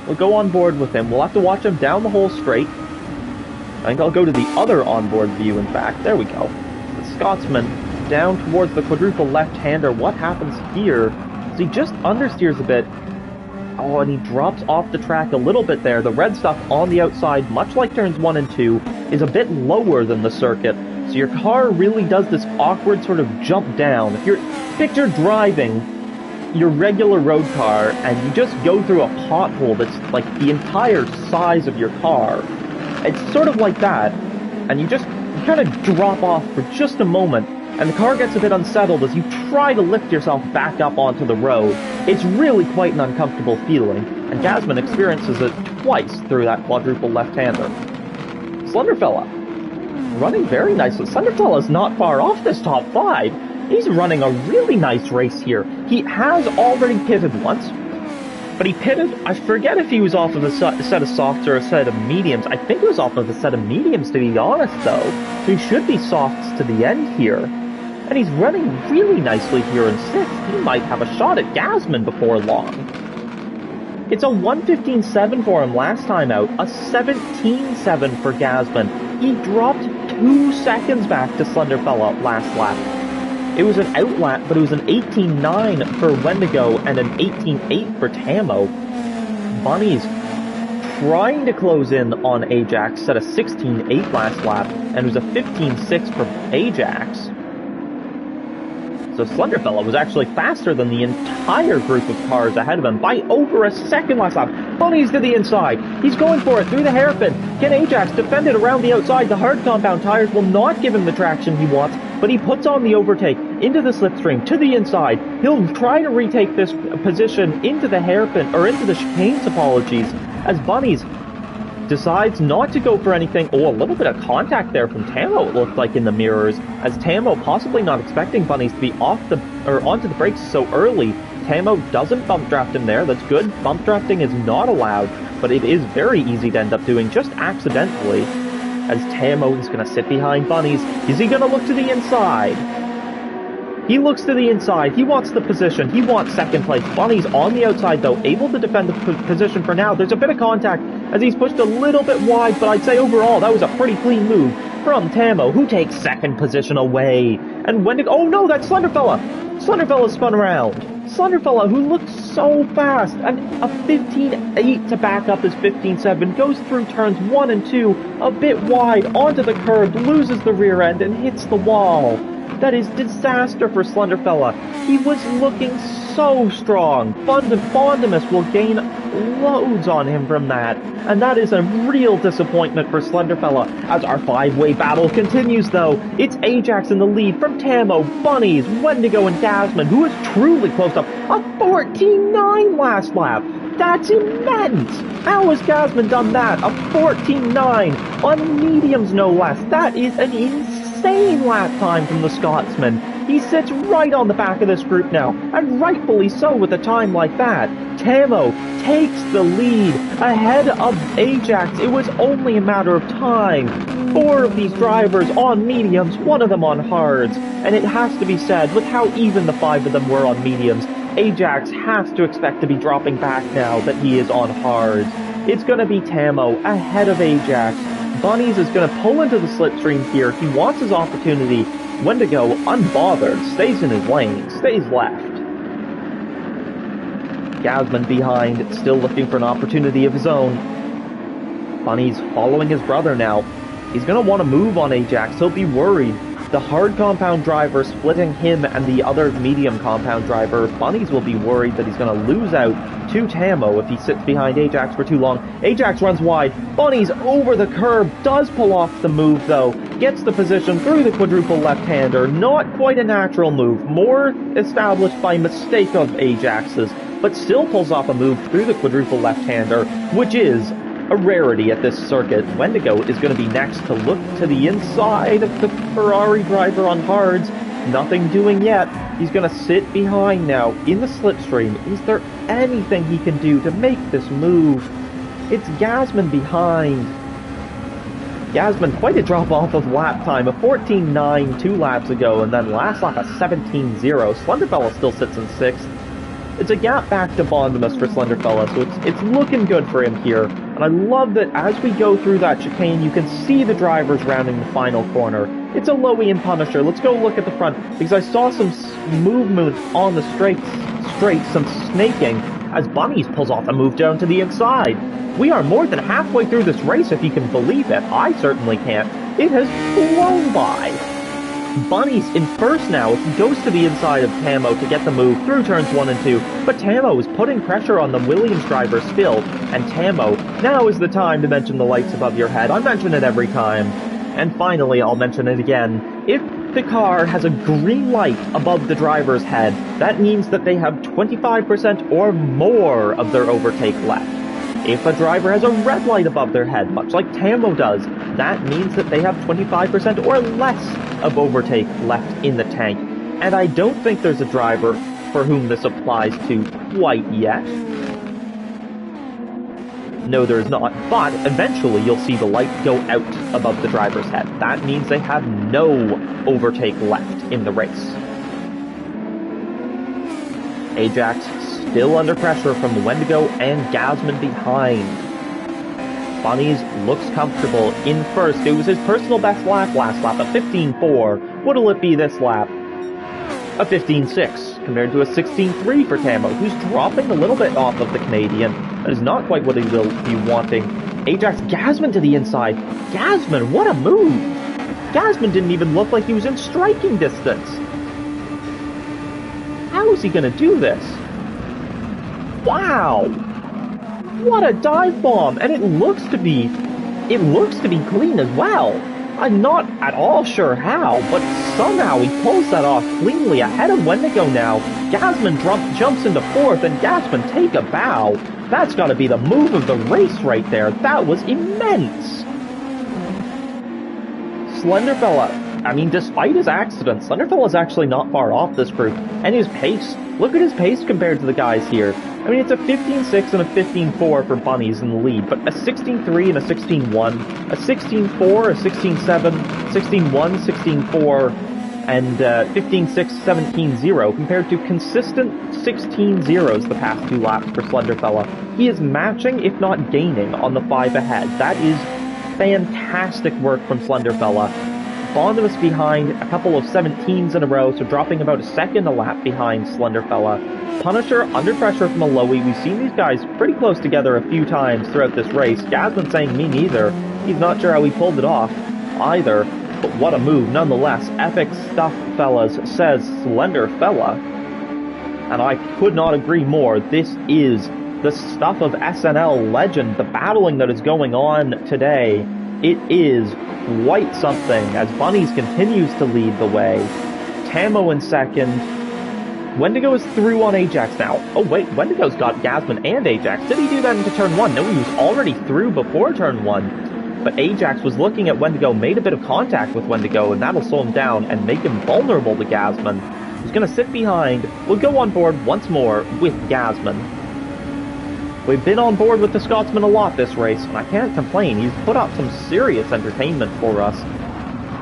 We'll go on board with him. We'll have to watch him down the whole straight. I think I'll go to the other onboard view, in fact. There we go. The Scotsman down towards the quadruple left-hander. What happens here? So he just understeers a bit. Oh, and he drops off the track a little bit there. The red stuff on the outside, much like turns 1 and 2, is a bit lower than the circuit. So your car really does this awkward sort of jump down. If you're picture driving your regular road car and you just go through a pothole that's like the entire size of your car, it's sort of like that, and you kind of drop off for just a moment, and the car gets a bit unsettled as you try to lift yourself back up onto the road. It's really quite an uncomfortable feeling, and Gasman experiences it twice through that quadruple left-hander. Slenderfella running very nicely. Slenderfella's not far off this top 5. He's running a really nice race here. He has already pitted once, but he pitted, I forget if he was off of a set of softs or a set of mediums. I think it was off of a set of mediums, to be honest, though. So he should be softs to the end here. And he's running really nicely here in 6th. He might have a shot at Gasman before long. It's a 1:15.7 for him last time out, a 17.7 for Gasman. He dropped 2 seconds back to Slenderfella last lap. It was an out lap, but it was an 18.9 for Wendigo and an 18.8 for Tamo. Bunny's trying to close in on Ajax, set a 16.8 last lap, and it was a 15.6 for Ajax. So Slenderfella was actually faster than the entire group of cars ahead of him by over a second last lap. Bunny's to the inside. He's going for it through the hairpin. Can Ajax defend it around the outside? The hard compound tires will not give him the traction he wants, but he puts on the overtake into the slipstream to the inside. He'll try to retake this position into the hairpin, or into the chicanes, apologies, as Bunny's decides not to go for anything. Oh, a little bit of contact there from Tamo, it looked like, in the mirrors, as Tamo, possibly not expecting Bunnies to be onto the brakes so early. Tamo doesn't bump draft him there. That's good. Bump drafting is not allowed, but it is very easy to end up doing just accidentally, as Tamo is going to sit behind Bunnies. Is he going to look to the inside? He looks to the inside. He wants the position. He wants second place. Bunny's on the outside, though, able to defend the position for now. There's a bit of contact as he's pushed a little bit wide, but I'd say overall that was a pretty clean move from Tamo, who takes second position away. And Wendigo... Oh, no, that's Slenderfella. Slenderfella spun around. Slenderfella, who looked so fast, and a 15.8 to back up his 15.7, goes through turns 1 and 2, a bit wide, onto the curb, loses the rear end, and hits the wall. That is disaster for Slenderfella. He was looking so strong. Bondimus will gain loads on him from that. And that is a real disappointment for Slenderfella. As our 5-way battle continues, though, it's Ajax in the lead from Tamo, Bunnies, Wendigo, and Gasman, who is truly close up. A 14.9 last lap. That's immense! How has Gasman done that? A 14.9 on mediums, no less. That is an insane lap time from the Scotsman. He sits right on the back of this group now, and rightfully so with a time like that. Tamo takes the lead ahead of Ajax. It was only a matter of time. 4 of these drivers on mediums, 1 of them on hards, and it has to be said, with how even the 5 of them were on mediums, Ajax has to expect to be dropping back now that he is on hards. It's going to be Tamo ahead of Ajax. Bunnies is going to pull into the slipstream here. He wants his opportunity. Wendigo, unbothered, stays in his lane, stays left. Gasman behind, still looking for an opportunity of his own. Bunny's following his brother now. He's going to want to move on Ajax. He'll be worried. The hard compound driver splitting him and the other medium compound driver. Bunnies will be worried that he's going to lose out to Tamo if he sits behind Ajax for too long. Ajax runs wide. Bunnies over the curb. Does pull off the move, though. Gets the position through the quadruple left-hander. Not quite a natural move. More established by mistake of Ajax's, but still pulls off a move through the quadruple left-hander, which is a rarity at this circuit. Wendigo is going to be next to look to the inside of the Ferrari driver on hards. Nothing doing yet. He's going to sit behind now in the slipstream. Is there anything he can do to make this move? It's Gasman behind. Gasman, quite a drop-off of lap time. A 14.9 2 laps ago, and then last lap a 17.0. Slenderfella still sits in 6th. It's a gap back to Bondimus for Slenderfella, so it's looking good for him here. And I love that as we go through that chicane, you can see the drivers rounding the final corner. It's a Lowy and Punisher. Let's go look at the front, because I saw some movement on the straight, some snaking, as Bunnies pulls off a move down to the inside. We are more than halfway through this race, if you can believe it. I certainly can't. It has flown by. Bunnies in first now. He goes to the inside of Tamo to get the move through turns 1 and 2, but Tamo is putting pressure on the Williams driver still, and Tamo, now is the time to mention the lights above your head. I mention it every time. And finally, I'll mention it again. If the car has a green light above the driver's head, that means that they have 25% or more of their overtake left. If a driver has a red light above their head, much like Tamo does, that means that they have 25% or less of overtake left in the tank. And I don't think there's a driver for whom this applies to quite yet. No, there's not, but eventually you'll see the light go out above the driver's head. That means they have no overtake left in the race. Ajax still under pressure from Wendigo and Gasman behind. Bunnies looks comfortable in first. It was his personal best lap last lap, a 15.4. What'll it be this lap? A 15.6, compared to a 16.3 for Tamo, who's dropping a little bit off of the Canadian. That is not quite what he will be wanting. Ajax, Gasman to the inside. Gasman, what a move! Gasman didn't even look like he was in striking distance. How is he gonna do this? Wow! What a dive bomb! And it looks to be clean as well. I'm not at all sure how, but somehow he pulls that off cleanly ahead of Wendigo now. Gasman jumps into fourth, and Gasman take a bow. That's gotta be the move of the race right there. That was immense! Slenderfella, I mean, despite his accident, Slenderfella's actually not far off this group. And his pace, look at his pace compared to the guys here. I mean, it's a 15.6 and a 15.4 for Bunnies in the lead, but a 16.3 and a 16.1, a 16.4, a 16.7, 16.1, 16.4, and 15.6, 17.0, compared to consistent 16.0s the past 2 laps for Slenderfella. He is matching, if not gaining, on the 5 ahead. That is fantastic work from Slenderfella. Bonimus behind a couple of 17s in a row, so dropping about a second a lap behind Slenderfella. Punisher under pressure from Aloe. We've seen these guys pretty close together a few times throughout this race. Gasman saying me neither. He's not sure how he pulled it off either, but what a move nonetheless. Epic stuff, fellas, says Slenderfella. And I could not agree more. This is the stuff of SNL legend, the battling that is going on today. It is quite something as Bunnies continues to lead the way. Tamo in second. Wendigo is through on Ajax now. Oh wait, Wendigo's got Gasman and Ajax. Did he do that into turn 1? No, he was already through before turn 1. But Ajax was looking at Wendigo, made a bit of contact with Wendigo, and that'll slow him down and make him vulnerable to Gasman. He's going to sit behind. We'll go on board once more with Gasman. We've been on board with the Scotsman a lot this race, and I can't complain. He's put up some serious entertainment for us.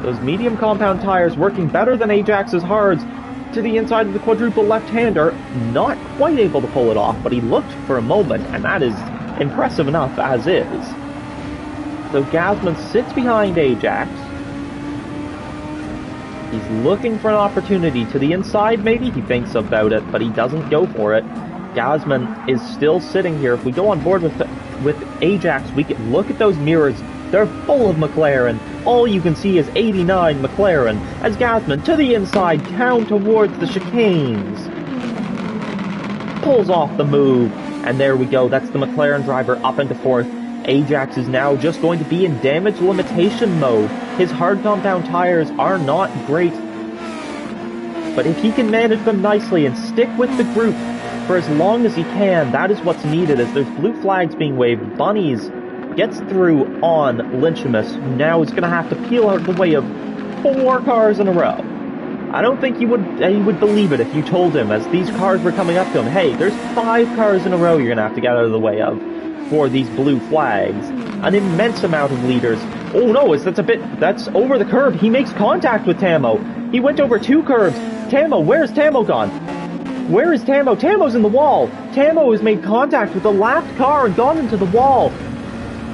Those medium compound tires working better than Ajax's hards. To the inside of the quadruple left-hander, not quite able to pull it off, but he looked for a moment, and that is impressive enough as is. So Gasman sits behind Ajax. He's looking for an opportunity to the inside, maybe? He thinks about it, but he doesn't go for it. Gasman is still sitting here. If we go on board with Ajax, we can look at those mirrors. They're full of McLaren. All you can see is 89 McLaren, as Gasman to the inside, down towards the chicanes. Pulls off the move, and there we go. That's the McLaren driver up into fourth. Ajax is now just going to be in damage limitation mode. His hard compound tires are not great, but if he can manage them nicely and stick with the group for as long as he can, that is what's needed, as there's blue flags being waved. Bunnies gets through on Lynchimus, who now is going to have to peel out of the way of 4 cars in a row. I don't think he would believe it if you told him, as these cars were coming up to him, hey, there's 5 cars in a row you're going to have to get out of the way of for these blue flags. An immense amount of leaders. Oh no, that's over the curb. He makes contact with Tamo. He went over 2 curbs. Tamo, where's Tamo gone? Where is Tamo? Tamo's in the wall. Tamo has made contact with the last car and gone into the wall.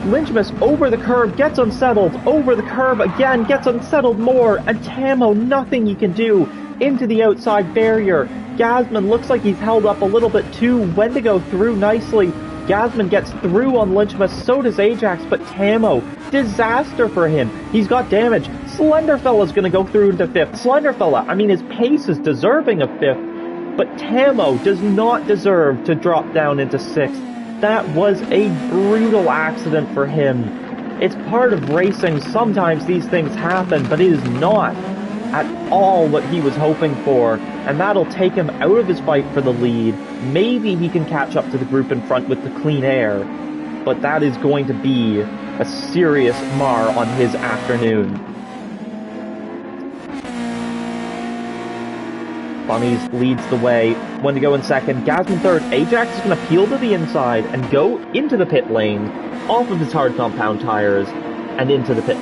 Lynchmus over the curb, gets unsettled, over the curb again, gets unsettled more, and Tamo, nothing he can do, into the outside barrier. Gasman looks like he's held up a little bit too. Wendigo through nicely. Gasman gets through on Lynchmus, so does Ajax, but Tamo, disaster for him. He's got damage. Slenderfella's gonna go through into 5th. Slenderfella, I mean, his pace is deserving of 5th, but Tamo does not deserve to drop down into 6th. That was a brutal accident for him. It's part of racing. Sometimes these things happen, but it is not at all what he was hoping for, and that'll take him out of his fight for the lead. Maybe he can catch up to the group in front with the clean air, but that is going to be a serious mar on his afternoon. Bunnies leads the way. Wendigo in 2nd, Gasman 3rd. Ajax is going to peel to the inside and go into the pit lane, off of his hard compound tires, and into the pits.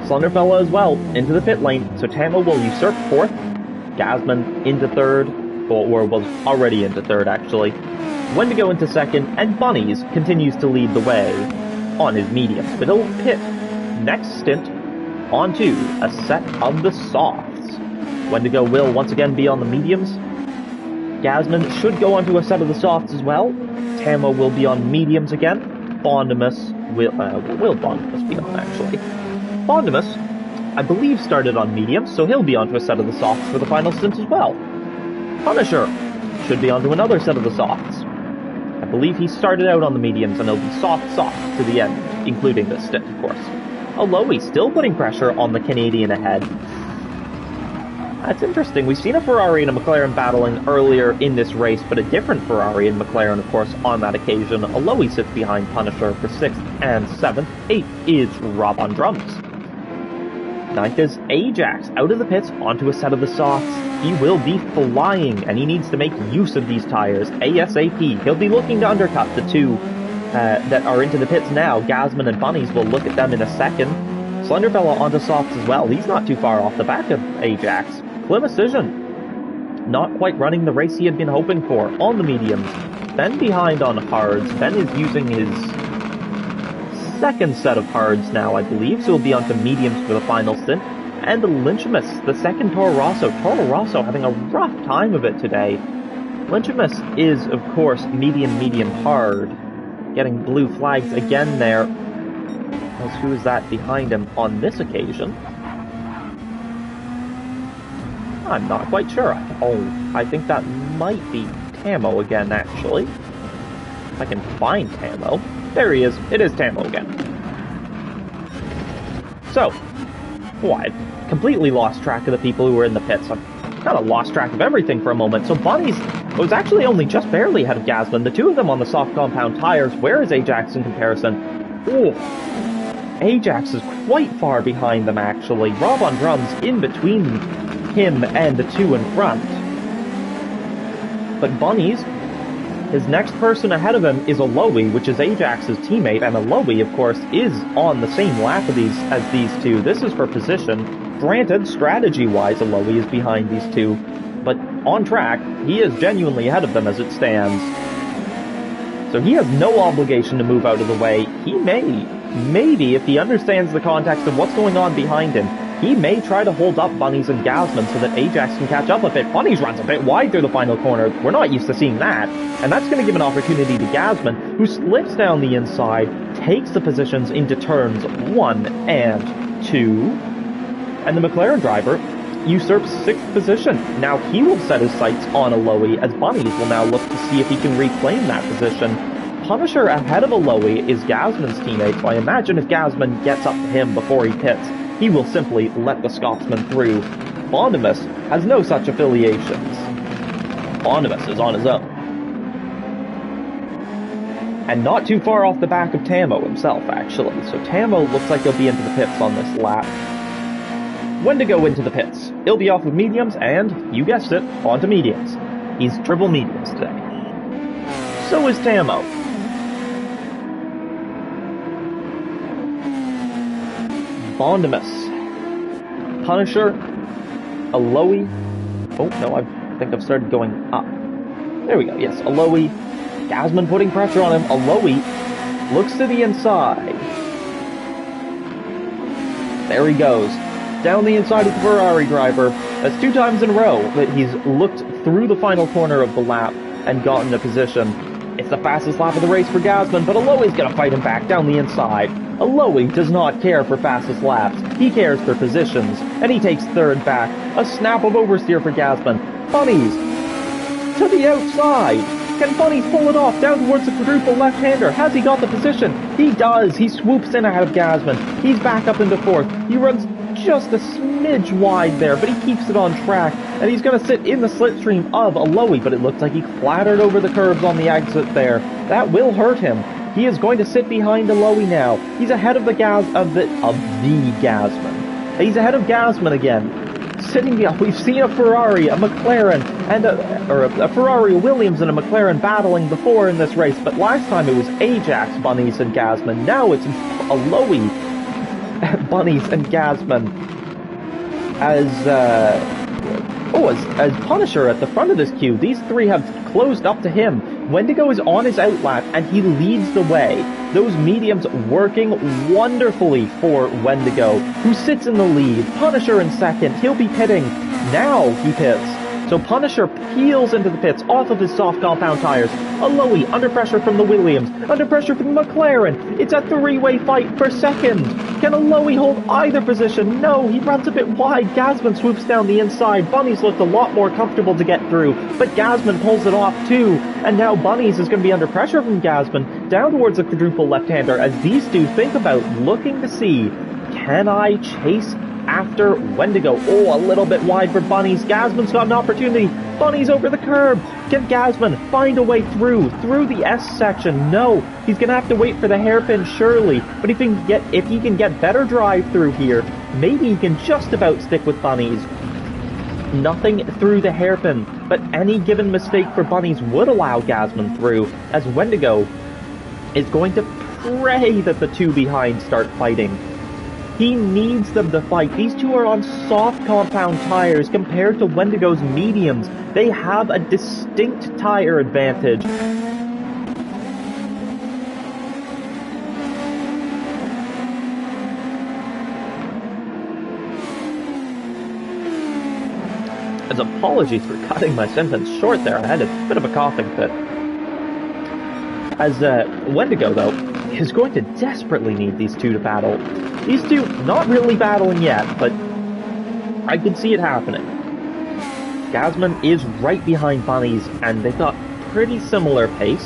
Slenderfella as well, into the pit lane, so Tamo will usurp 4th. Gasman into 3rd, or was already into 3rd actually. Wendigo into 2nd, and Bunnies continues to lead the way on his medium. But he'll pit next stint onto a set of the softs. Wendigo will once again be on the mediums. Gasman should go onto a set of the softs as well. Tamo will be on mediums again. Bondimus will Bondimus be on actually? Bondimus, I believe, started on mediums, so he'll be onto a set of the softs for the final stint as well. Punisher should be onto another set of the softs. I believe he started out on the mediums and he'll be soft to the end, including this stint, of course. Aloe still putting pressure on the Canadian ahead. That's interesting. We've seen a Ferrari and a McLaren battling earlier in this race, but a different Ferrari and McLaren, of course, on that occasion. Aloe sits behind Punisher for 6th and 7th. 8th is Rob on drums. 9th is Ajax, out of the pits onto a set of the softs. He will be flying, and he needs to make use of these tires ASAP. He'll be looking to undercut the two that are into the pits now. Gasman and Bunnies will look at them in a second. Slenderfella onto softs as well. He's not too far off the back of Ajax. Clemicision, not quite running the race he had been hoping for on the mediums. Ben behind on hards. Ben is using his 2nd set of hards now, I believe, so he'll be onto mediums for the final stint. And Lynchimus, the 2nd Toro Rosso. Toro Rosso having a rough time of it today. Lynchimus is, of course, medium hard. Getting blue flags again there. Who is that behind him on this occasion? I'm not quite sure. Oh, I think that might be Tamo again, actually. If I can find Tamo. There he is. It is Tamo again. So, I completely lost track of the people who were in the pits. I've kind of lost track of everything for a moment. So Bunnies was actually only just barely ahead of Gasman. The two of them on the soft compound tires. Where is Ajax in comparison? Oh, Ajax is quite far behind them, actually. Rob on drums in between him and the two in front. But Bunnies, his next person ahead of him is Aloe, which is Ajax's teammate, and Aloe, of course, is on the same lap of as these two. This is for position. Granted, strategy-wise, Aloe is behind these two, but on track, he is genuinely ahead of them as it stands. So he has no obligation to move out of the way. He maybe, if he understands the context of what's going on behind him, he may try to hold up Bunnies and Gasman so that Ajax can catch up a bit. Bunnies runs a bit wide through the final corner. We're not used to seeing that. And that's going to give an opportunity to Gasman, who slips down the inside, takes the positions into turns 1 and 2. And the McLaren driver usurps 6th position. Now he will set his sights on Aloe, as Bunnies will now look to see if he can reclaim that position. Punisher ahead of Aloe is Gasman's teammate, so I imagine if Gasman gets up to him before he pits, he will simply let the Scotsman through. Bondimus has no such affiliations. Bondimus is on his own. And not too far off the back of Tamo himself, actually. So Tamo looks like he'll be into the pits on this lap. Wendigo into the pits. He'll be off of mediums, and, you guessed it, onto mediums. He's triple mediums today. So is Tamo. Bondimus, Punisher, Aloe. Oh, no, I think I've started going up. There we go, yes, Aloe. Gasman putting pressure on him. Aloe looks to the inside. There he goes. Down the inside of the Ferrari driver. That's 2 times in a row that he's looked through the final corner of the lap and gotten a position. It's the fastest lap of the race for Gasman, but Aloe's gonna fight him back down the inside. Aloe does not care for fastest laps. He cares for positions, and he takes 3rd back. A snap of oversteer for Gasman. Bunnies to the outside. Can Bunnies pull it off down towards the quadruple left-hander? Has he got the position? He does. He swoops in ahead of Gasman. He's back up into 4th. He runs just a smidge wide there, but he keeps it on track, and he's going to sit in the slipstream of Aloe, but it looks like he clattered over the curbs on the exit there. That will hurt him. He is going to sit behind Aloe now. He's ahead of the Gasman. He's ahead of Gasman again. Sitting behind, we've seen a Ferrari, a McLaren, and a Ferrari, a Williams, and a McLaren battling before in this race, but last time it was Ajax, Bunnies, and Gasman. Now it's Aloe, Bunnies, and Gasman as Punisher at the front of this queue. These 3 have closed up to him. Wendigo is on his outlap, and he leads the way. Those mediums working wonderfully for Wendigo, who sits in the lead. Punisher in 2nd. He'll be pitting. Now he pits. So Punisher peels into the pits off of his soft compound tires. Aloe under pressure from the Williams, under pressure from the McLaren. It's a 3-way fight for 2nd. Can Aloe hold either position? No, he runs a bit wide. Gasman swoops down the inside. Bunnies looked a lot more comfortable to get through, but Gasman pulls it off too. And now Bunnies is going to be under pressure from Gasman down towards the quadruple left-hander as these 2 think about looking to see, can I chase after Wendigo? Oh, a little bit wide for Bunnies. Gasman's got an opportunity. Bunnies over the curb. Can Gasman find a way through the S section? No, he's gonna have to wait for the hairpin surely. But if he can get better drive through here, maybe he can just about stick with Bunnies. Nothing through the hairpin, but any given mistake for Bunnies would allow Gasman through, as Wendigo is going to pray that the 2 behind start fighting. He needs them to fight. These 2 are on soft compound tires compared to Wendigo's mediums. They have a distinct tire advantage. As apologies for cutting my sentence short there, I had a bit of a coughing fit. As Wendigo, though, is going to desperately need these 2 to battle. These 2 not really battling yet, but I can see it happening. Gasman is right behind Bunnies, and they've got pretty similar pace.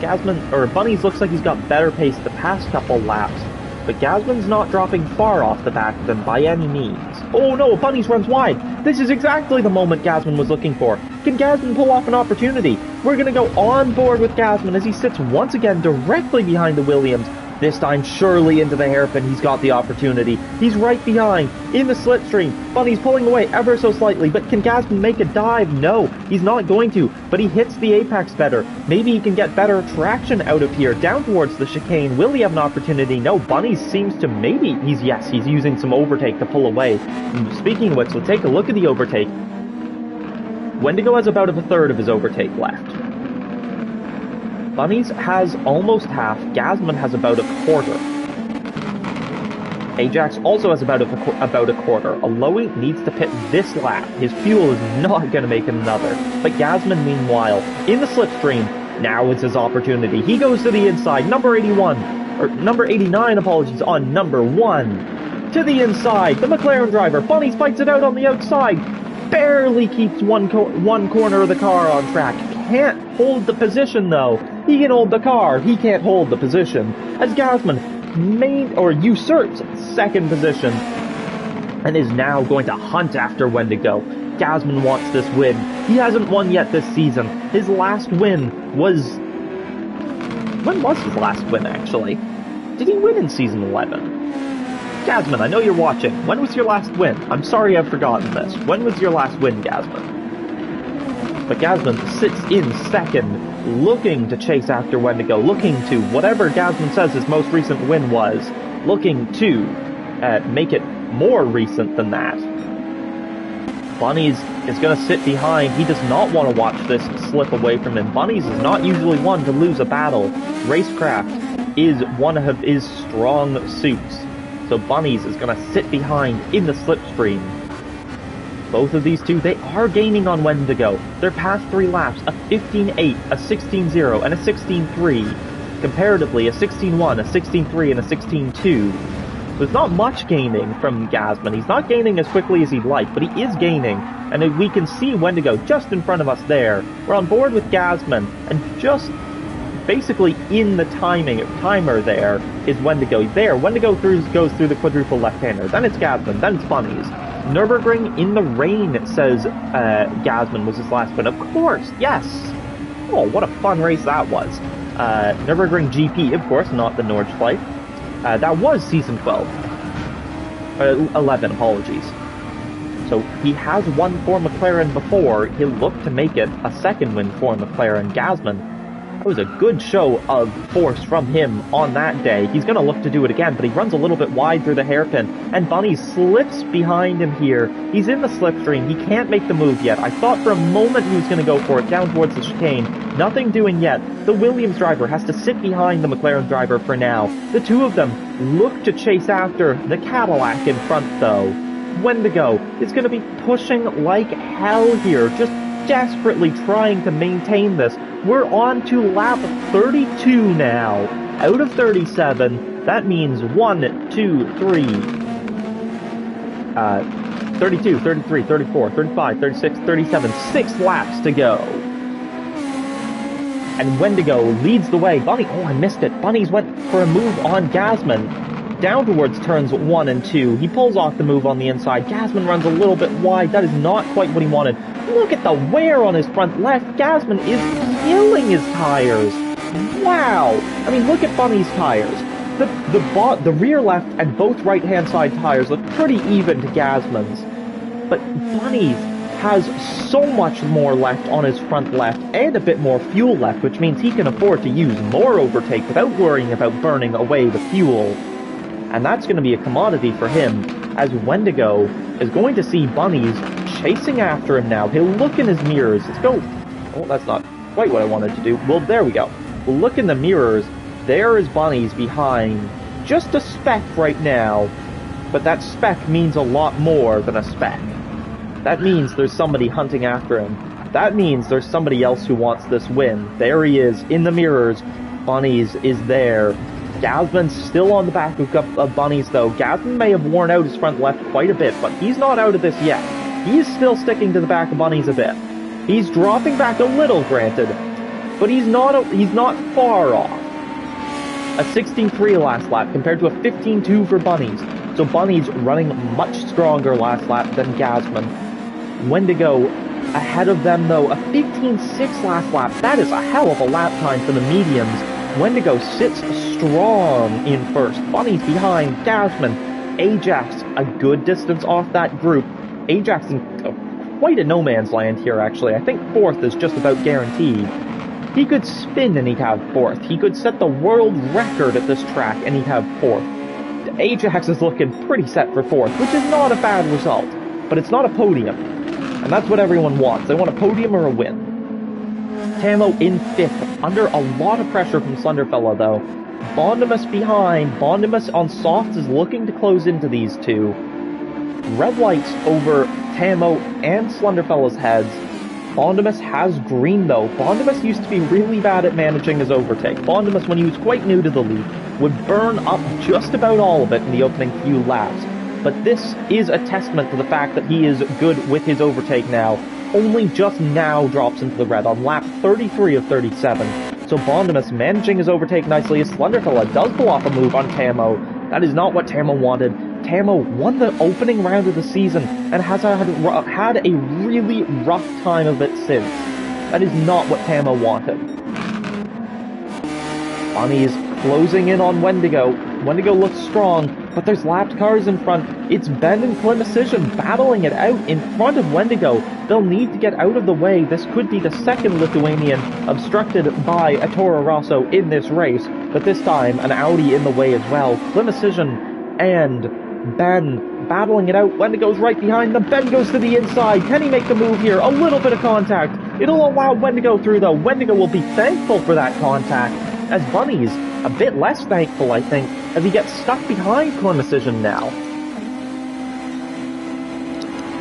Bunnies looks like he's got better pace the past couple laps, but Gasman's not dropping far off the back of them by any means. Oh no, Bunnies runs wide! This is exactly the moment Gasman was looking for. Can Gasman pull off an opportunity? We're gonna go on board with Gasman as he sits once again directly behind the Williams. This time surely into the hairpin, he's got the opportunity. He's right behind, in the slipstream. Bunny's pulling away ever so slightly, but can Gasman make a dive? No, he's not going to, but he hits the apex better. Maybe he can get better traction out of here, down towards the chicane. Will he have an opportunity? No, Bunny seems to maybe, he's using some overtake to pull away. And speaking of which, let's take a look at the overtake. Wendigo has about a third of his overtake left. Bunnies has almost half. Gasman has about a quarter. Ajax also has about a quarter. Aloe needs to pit this lap. His fuel is not going to make him another. But Gasman, meanwhile, in the slipstream, now is his opportunity. He goes to the inside. Number 89, apologies, on number 1. To the inside, the McLaren driver. Bunnies fights it out on the outside. Barely keeps one corner of the car on track. Can't hold the position, though. He can hold the car. He can't hold the position. As Gasman usurps second position and is now going to hunt after Wendigo. Gasman wants this win. He hasn't won yet this season. His last win was... When was his last win, actually? Did he win in Season 11? Gasman, I know you're watching. When was your last win? I'm sorry I've forgotten this. When was your last win, Gasman? But Gasman sits in second, looking to chase after Wendigo, looking to, whatever Gasman says his most recent win was, looking to make it more recent than that. Bunnies is going to sit behind. He does not want to watch this slip away from him. Bunnies is not usually one to lose a battle. Racecraft is one of his strong suits. So Bunnies is going to sit behind in the slipstream. Both of these two, they are gaining on Wendigo. They're past 3 laps, a 15.8, a 16.0, and a 16.3. Comparatively, a 16.1, a 16.3, and a 16.2. There's not much gaining from Gasman. He's not gaining as quickly as he'd like, but he is gaining. And we can see Wendigo just in front of us there. We're on board with Gasman, and just basically in the timer there is Wendigo. There, Wendigo goes through the quadruple left-hander. Then it's Gasman, then it's Bunnies. Nürburgring in the rain, says Gasman was his last win. Of course, yes! Oh, what a fun race that was. Nürburgring GP, of course, not the Nordschleife. That was Season 12. 11, apologies. So he has won for McLaren before. He'll look to make it a second win for McLaren. Gasman, that was a good show of force from him on that day. He's going to look to do it again, but he runs a little bit wide through the hairpin, and Bunny slips behind him here. He's in the slipstream. He can't make the move yet. I thought for a moment he was going to go for it down towards the chicane. Nothing doing yet. The Williams driver has to sit behind the McLaren driver for now. The two of them look to chase after the Cadillac in front, though. Wendigo is going to be pushing like hell here, just desperately trying to maintain this. We're on to lap 32 now, out of 37. That means 1, 2, 3, 32, 33, 34, 35, 36, 37, 6 laps to go. And Wendigo leads the way. Bunny, oh, I missed it. Bunnies went for a move on Gasman. Down towards turns 1 and 2. He pulls off the move on the inside. Gasman runs a little bit wide. That is not quite what he wanted. Look at the wear on his front left. Gasman is killing his tires. Wow. I mean, look at Bunny's tires. The rear left and both right-hand side tires look pretty even to Gasman's. But Bunny's has so much more left on his front left and a bit more fuel left, which means he can afford to use more overtake without worrying about burning away the fuel. And that's going to be a commodity for him, as Wendigo is going to see Bunnies chasing after him now. He'll look in his mirrors. Let's go. Oh, that's not quite what I wanted to do. Well, there we go. We'll look in the mirrors. There is Bunnies behind just a speck right now, but that speck means a lot more than a speck. That means there's somebody hunting after him. That means there's somebody else who wants this win. There he is, in the mirrors. Bunnies is there. Gasman's still on the back of Bunnies, though. Gasman may have worn out his front left quite a bit, but he's not out of this yet. He's still sticking to the back of Bunnies a bit. He's dropping back a little, granted, but he's not far off. A 16.3 last lap compared to a 15.2 for Bunnies. So Bunnies running much stronger last lap than Gasman. Wendigo ahead of them, though, a 15.6 last lap. That is a hell of a lap time for the mediums. Wendigo sits strong in first. Bunnies behind. Gasman. Ajax a good distance off that group. Ajax in quite a no man's land here, actually. I think fourth is just about guaranteed. He could spin and he'd have fourth. He could set the world record at this track and he'd have fourth. Ajax is looking pretty set for fourth, which is not a bad result. But it's not a podium. And that's what everyone wants. They want a podium or a win. Tamo in fifth, under a lot of pressure from Slenderfella, though. Bondimus behind. Bondimus on softs is looking to close into these two. Red lights over Tamo and Slenderfella's heads. Bondimus has green, though. Bondimus used to be really bad at managing his overtake. Bondimus, when he was quite new to the league, would burn up just about all of it in the opening few laps. But this is a testament to the fact that he is good with his overtake now. Only just now drops into the red on lap 33 of 37. So Bondimus managing his overtake nicely as Slenderfella does pull off a move on Tamo. That is not what Tamo wanted. Tamo won the opening round of the season and has had a really rough time of it since. That is not what Tamo wanted. Bunny is closing in on Wendigo. Wendigo looks strong, but there's lapped cars in front. It's Ben and Climicision battling it out in front of Wendigo. They'll need to get out of the way. This could be the second Lithuanian obstructed by a Toro Rosso in this race, but this time an Audi in the way as well. Climicision and Ben battling it out. Wendigo's right behind them. Ben goes to the inside. Can he make the move here? A little bit of contact. It'll allow Wendigo through, though. Wendigo will be thankful for that contact, as Bunny's a bit less thankful, I think, as he gets stuck behind Clemicision now.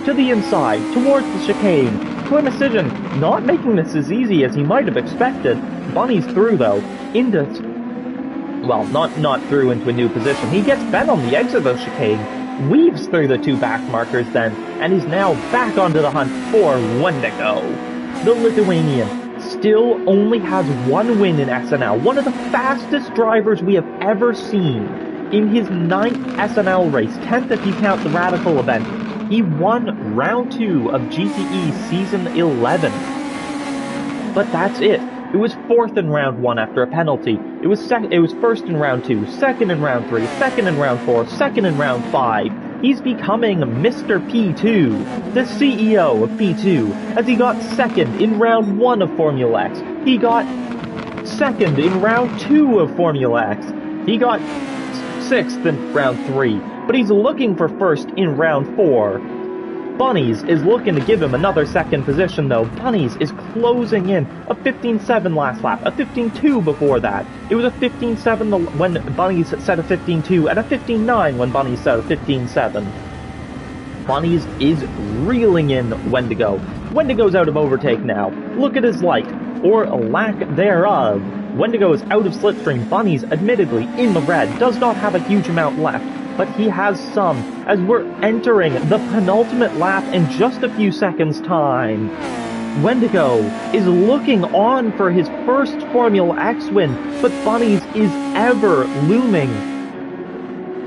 To the inside, towards the chicane. Clemicision not making this as easy as he might have expected. Bunny's through, though, into... well, not through into a new position. He gets Ben on the exit of the chicane, weaves through the two back markers then, and he's now back onto the hunt for Wendigo. The Lithuanian still only has one win in SNL, one of the fastest drivers we have ever seen. In his 9th SNL race, 10th if you count the Radical event, he won round 2 of GTE season 11. But that's it. It was 4th in round 1 after a penalty. It was 1st in round 2, 2nd in round 3, 2nd in round 4, 2nd in round 5. He's becoming Mr. P2, the CEO of P2, as he got 2nd in round 1 of Formula X. He got 2nd in round 2 of Formula X. He got 6th in round 3, but he's looking for 1st in round 4. Bunnies is looking to give him another 2nd position, though. Bunnies is closing in. A 15.7 last lap, a 15.2 before that. It was a 15.7 when Bunnies set a 15.2, and a 15.9 when Bunnies set a 15.7. Bunnies is reeling in Wendigo. Wendigo's out of overtake now. Look at his light, or lack thereof. Wendigo is out of slipstream. Bunnies, admittedly, in the red, does not have a huge amount left, but he has some, as we're entering the penultimate lap in just a few seconds' time. Wendigo is looking on for his first Formula X win, but Bunnies is ever looming.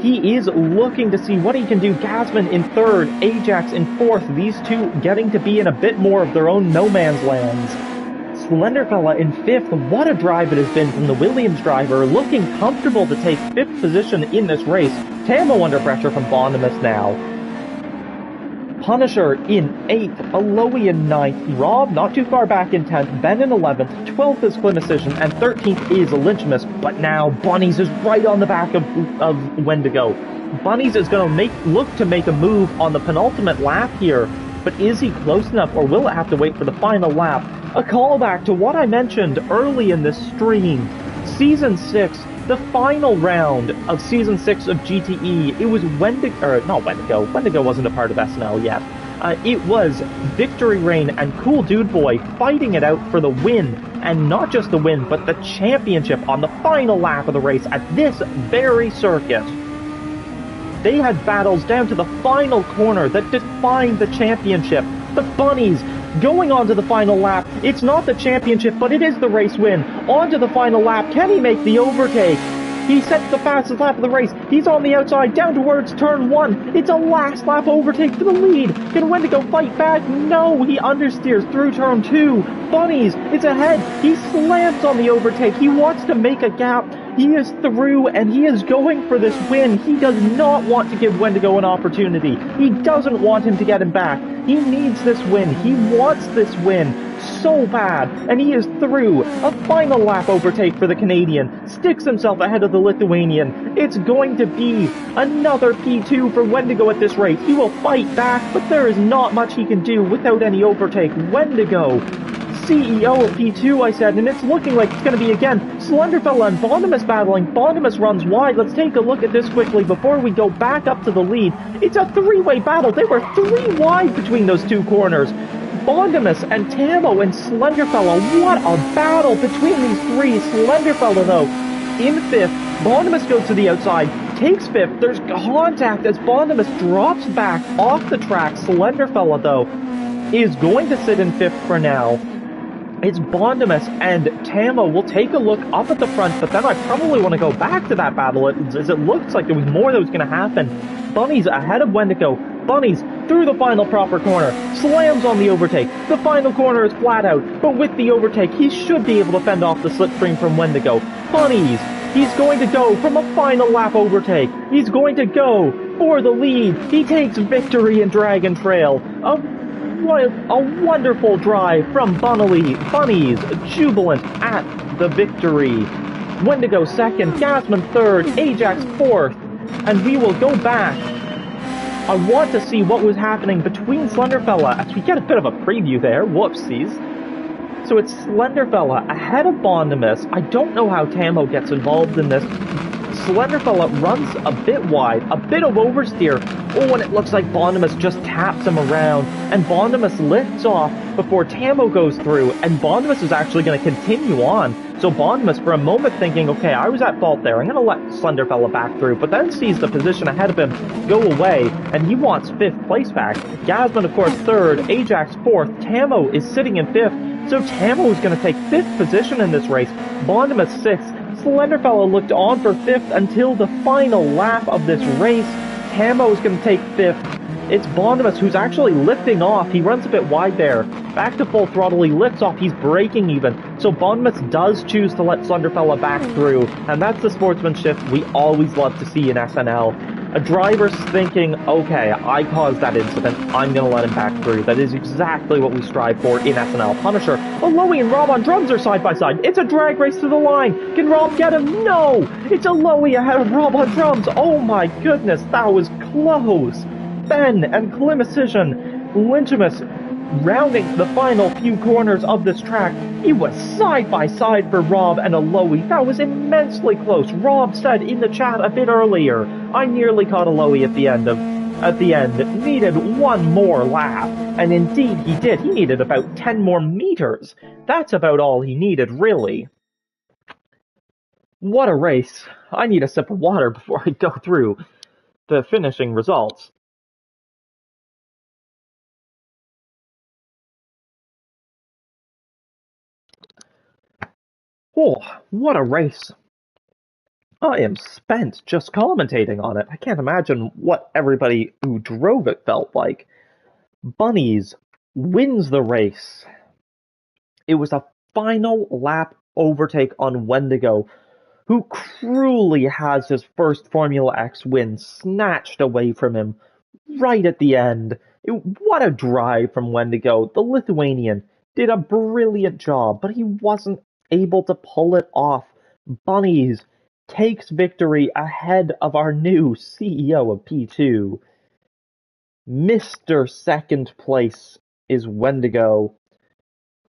He is looking to see what he can do. Gasman in 3rd, Ajax in 4th, these two getting to be in a bit more of their own no man's lands. Slenderfella in 5th, what a drive it has been from the Williams driver, looking comfortable to take 5th position in this race. Tamo under pressure from Bondimus now. Punisher in 8th, Aloe in 9th, Rob not too far back in 10th, Ben in 11th, 12th is Clemicision, and 13th is Lynchmus, but now Bunnies is right on the back of Wendigo. Bunnies is going to look to make a move on the penultimate lap here, but is he close enough, or will it have to wait for the final lap? A callback to what I mentioned early in this stream. Season 6, the final round of Season 6 of GTE, it was Wendigo wasn't a part of SNL yet. It was Victory Rain and Cool Dude Boy fighting it out for the win, and not just the win, but the championship on the final lap of the race at this very circuit. They had battles down to the final corner that defined the championship. The Bunnies going on to the final lap. It's not the championship, but it is the race win. On to the final lap. Can he make the overtake? He sets the fastest lap of the race. He's on the outside, down towards turn 1. It's a last lap overtake for the lead. Can Wendigo fight back? No, he understeers through turn 2. Bunnies is ahead. He slams on the overtake. He wants to make a gap. He is through, and he is going for this win. He does not want to give Wendigo an opportunity. He doesn't want him to get him back. He needs this win. He wants this win so bad, and he is through. A final lap overtake for the Canadian. Sticks himself ahead of the Lithuanian. It's going to be another P2 for Wendigo at this rate. He will fight back, but there is not much he can do without any overtake. Wendigo, CEO of P2, I said, and it's looking like it's going to be again Slenderfella and Bondimus battling. Bondimus runs wide. Let's take a look at this quickly before we go back up to the lead. It's a three-way battle. They were 3 wide between those two corners. Bondimus and Tamo and Slenderfella. What a battle between these three. Slenderfella, though, in 5th. Bondimus goes to the outside, takes 5th. There's contact as Bondimus drops back off the track. Slenderfella, though, is going to sit in 5th for now. It's Bondimus and Tamo. We'll take a look up at the front, but then I probably want to go back to that battle, as it looks like there was more that was going to happen. Bunnies ahead of Wendigo. Bunnies through the final proper corner. Slams on the overtake. The final corner is flat out, but with the overtake, he should be able to fend off the slipstream from Wendigo. Bunnies, he's going to go from a final lap overtake. He's going to go for the lead. He takes victory in Dragon Trail. A wonderful drive from Bunnies, jubilant at the victory. Wendigo 2nd, Gasman 3rd, Ajax 4th, and we will go back I want to see what was happening between Slenderfella, as we get a bit of a preview there. Whoopsies. So it's Slenderfella ahead of Bondimus. I don't know how Tammo gets involved in this. Slenderfella runs a bit wide, a bit of oversteer. Oh, and it looks like Bondimus just taps him around, and Bondimus lifts off before Tammo goes through, and Bondimus is actually going to continue on. So Bondimus, for a moment, thinking, okay, I was at fault there, I'm going to let Slenderfella back through, but then sees the position ahead of him go away, and he wants 5th place back. Gasman, of course, 3rd, Ajax 4th, Tammo is sitting in 5th, so Tammo is going to take 5th position in this race, Bondimus 6th, Slenderfella looked on for 5th until the final lap of this race. Tammo is going to take 5th. It's Bondimus who's actually lifting off. He runs a bit wide there. Back to full throttle. He lifts off. He's braking even. So Bondimus does choose to let Slenderfella back through. And that's the sportsmanship we always love to see in SNL. A driver's thinking, okay, I caused that incident, I'm gonna let him back through. That is exactly what we strive for in SNL. Punisher, Aloe and Rob on drums are side by side. It's a drag race to the line. Can Rob get him? No! It's Aloe ahead of Rob on drums. Oh my goodness, that was close. Ben and Climicision, Lynchimus, rounding the final few corners of this track. He was side by side for Rob and Aloe. That was immensely close. Rob said in the chat a bit earlier, I nearly caught Aloe at the end, needed one more lap. And indeed he did. He needed about 10 more meters. That's about all he needed, really. What a race. I need a sip of water before I go through the finishing results. Oh, what a race. I am spent just commentating on it. I can't imagine what everybody who drove it felt like. Bunnies wins the race. It was a final lap overtake on Wendigo, who cruelly has his first Formula X win snatched away from him right at the end. What a drive from Wendigo. The Lithuanian did a brilliant job, but he wasn't able to pull it off. Bunnies takes victory ahead of our new CEO of P2. Mr. Second Place is Wendigo.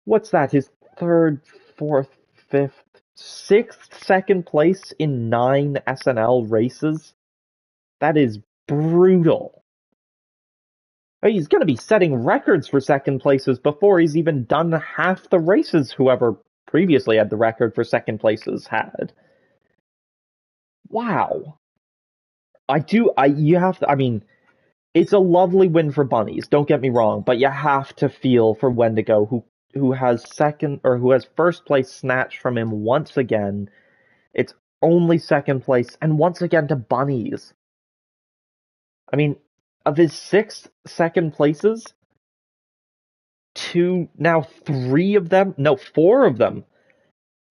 What's that? His 3rd, 4th, 5th, 6th second place in 9 SNL races? That is brutal. He's going to be setting records for second places before he's even done half the races whoever previously had the record for second places had. Wow. It's a lovely win for Bunnies, don't get me wrong, but you have to feel for Wendigo, who has first place snatched from him once again. It's only second place, and once again to Bunnies. I mean, of his 6 second places, 4 of them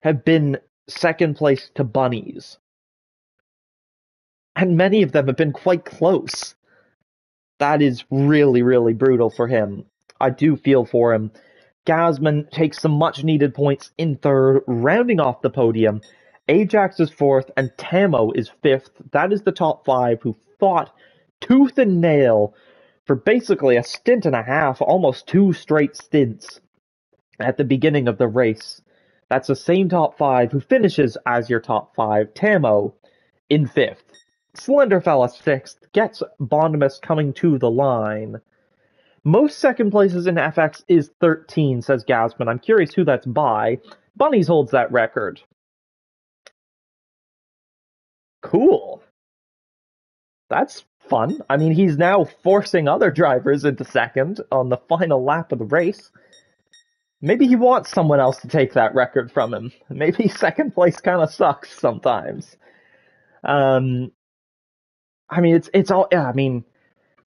have been second place to Bunnies. And many of them have been quite close. That is really, really brutal for him. I do feel for him. Gasman takes some much-needed points in 3rd, rounding off the podium. Ajax is 4th, and Tammo is 5th. That is the top 5 who fought tooth and nail for basically a stint and a half, almost 2 straight stints at the beginning of the race. That's the same top 5 who finishes as your top 5. Tammo in 5th. Slenderfella 6th, gets Bondimus coming to the line. Most second places in FX is 13, says Gasman. I'm curious who that's by. Bunnies holds that record. Cool. That's fun. I mean, he's now forcing other drivers into second on the final lap of the race. Maybe he wants someone else to take that record from him. Maybe second place kind of sucks sometimes.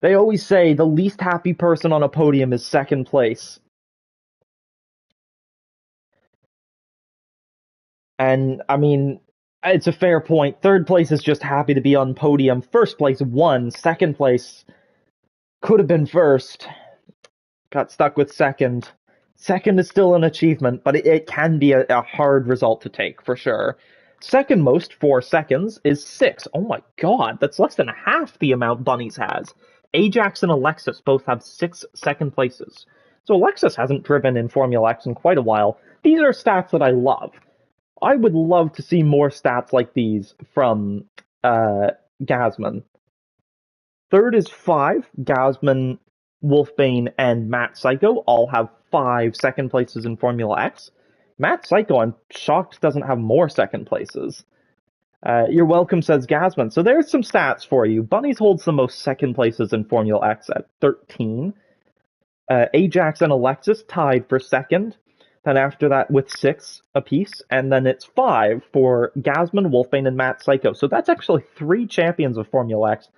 They always say the least happy person on a podium is second place. And, I mean, it's a fair point. Third place is just happy to be on podium. First place won. Second place could have been first. Got stuck with second. Second is still an achievement, but it can be a hard result to take, for sure. Second most, 4 seconds, is 6. Oh my god, that's less than half the amount Bunnies has. Ajax and Alexis both have 6 second places. So Alexis hasn't driven in Formula X in quite a while. These are stats that I love. I would love to see more stats like these from Gasman. Third is 5. Gasman, Wolfbane, and Matt Psycho all have 5 second places in Formula X. Matt Psycho, I'm shocked, doesn't have more second places. You're welcome, says Gasman. So there's some stats for you. Bunnies holds the most second places in Formula X at 13. Ajax and Alexis tied for second. Then after that with 6 apiece. And then it's 5 for Gasman, Wolfbane, and Matt Psycho. So that's actually 3 champions of Formula X.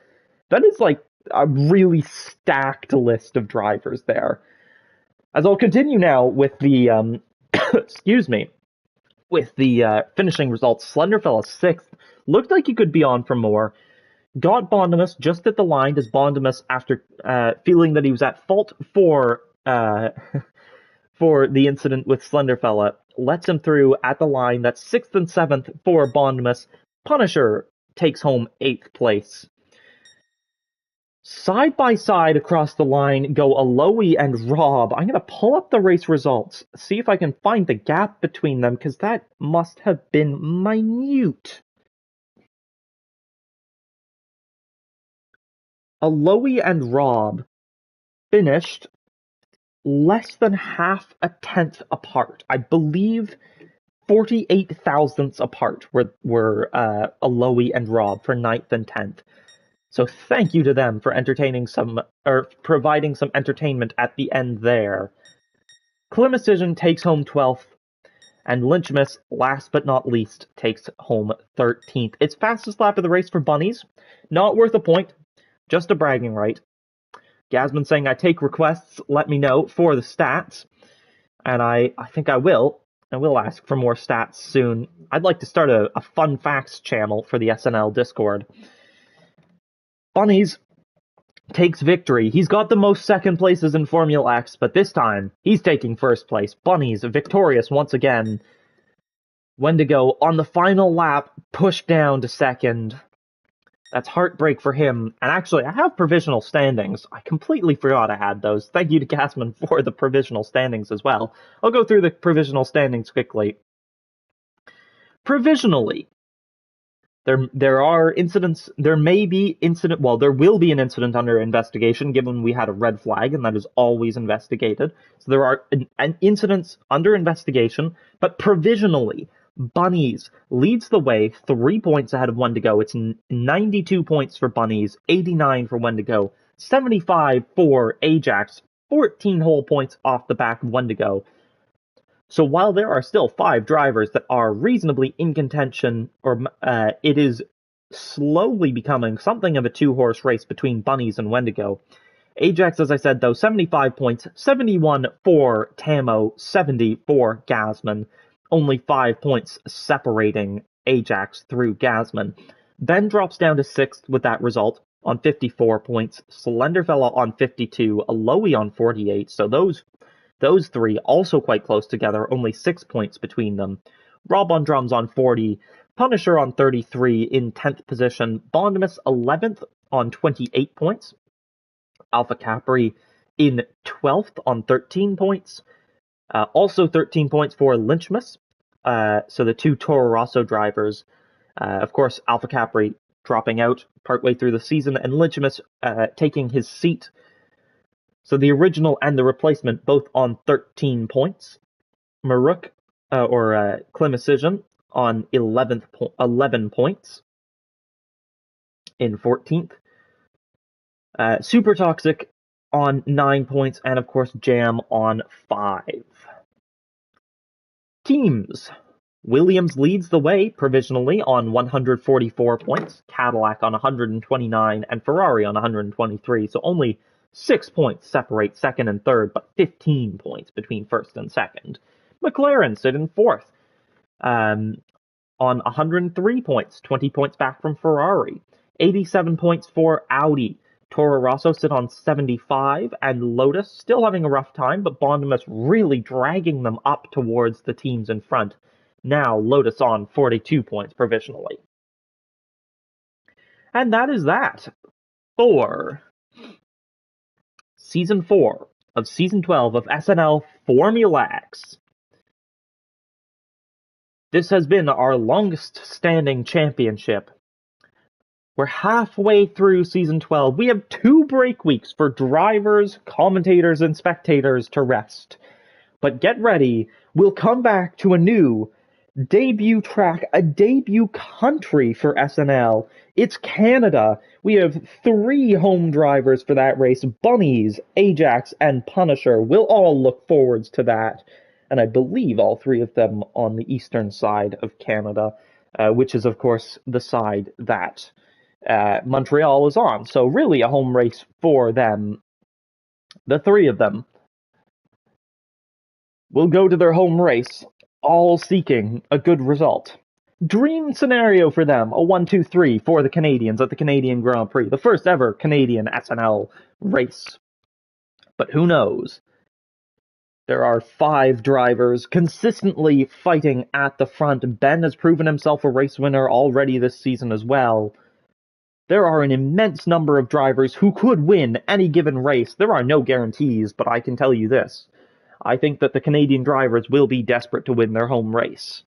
That is like a really stacked list of drivers there. As I'll continue now with the, excuse me, with the finishing results. Slenderfella 6th. Looked like he could be on for more. Got Bondimus just at the line as Bondimus, after feeling that he was at fault for for the incident with Slenderfella, lets him through at the line. That's 6th and 7th for Bondimus. Punisher takes home 8th place. Side by side across the line go Aloe and Rob. I'm going to pull up the race results, see if I can find the gap between them, because that must have been minute. Aloe and Rob finished less than half a tenth apart. I believe 48 thousandths apart were Aloe and Rob for 9th and 10th. So thank you to them for providing some entertainment at the end there. Climicision takes home 12th, and Lynchmas, last but not least, takes home 13th. It's fastest lap of the race for Bunnies. Not worth a point, just a bragging right. Gasman saying, I take requests, let me know for the stats. And I think I will. I will ask for more stats soon. I'd like to start a fun facts channel for the SNL Discord. Bunnies takes victory. He's got the most second places in Formula X, but this time, he's taking first place. Bunnies victorious once again. Wendigo on the final lap, pushed down to second. That's heartbreak for him. And actually, I have provisional standings. I completely forgot I had those. Thank you to Gasman for the provisional standings as well. I'll go through the provisional standings quickly. Provisionally, there are incidents, there will be an incident under investigation, given we had a red flag, and that is always investigated. So there are incidents under investigation, but provisionally, Bunnies leads the way, 3 points ahead of Wendigo. It's 92 points for Bunnies, 89 for Wendigo, 75 for Ajax, 14 whole points off the back of Wendigo. So while there are still 5 drivers that are reasonably in contention, it is slowly becoming something of a 2-horse race between Bunnies and Wendigo. Ajax, as I said, though, 75 points, 71 for Tamo, 70 for Gasman. Only 5 points separating Ajax through Gasman. Ben drops down to 6th with that result on 54 points. Slenderfella on 52, Aloe on 48, so those 3 also quite close together, only 6 points between them. Rob on drums on 40, Punisher on 33 in 10th position, Bondimus 11th on 28 points, Alpha Capri in 12th on 13 points, also 13 points for Lynchmas, so the 2 Toro Rosso drivers, of course Alpha Capri dropping out partway through the season, and Lynchmas taking his seat. So the original and the replacement both on 13 points. Maruk, Climicision on 11 points in 14th. Super Toxic on 9 points, and of course Jam on 5. Teams. Williams leads the way provisionally on 144 points, Cadillac on 129, and Ferrari on 123, so only 6 points separate second and third, but 15 points between first and second. McLaren sit in 4th on 103 points, 20 points back from Ferrari. 87 points for Audi. Toro Rosso sit on 75, and Lotus still having a rough time, but Bondimus really dragging them up towards the teams in front. Now Lotus on 42 points provisionally. And that is that for Season 4 of Season 12 of SNL Formula X. This has been our longest-standing championship. We're halfway through Season 12. We have 2 break weeks for drivers, commentators, and spectators to rest. But get ready, we'll come back to a new debut track, a debut country for SNL. It's Canada. We have 3 home drivers for that race, Bunnies, Ajax, and Punisher. We'll all look forwards to that. And I believe all 3 of them on the eastern side of Canada, which is, of course, the side that Montreal is on. So really a home race for them. The 3 of them will go to their home race, all seeking a good result. Dream scenario for them, a 1-2-3 for the Canadians at the Canadian Grand Prix, the first ever Canadian SNL race. But who knows? There are 5 drivers consistently fighting at the front. Ben has proven himself a race winner already this season as well. There are an immense number of drivers who could win any given race. There are no guarantees, but I can tell you this. I think that the Canadian drivers will be desperate to win their home race.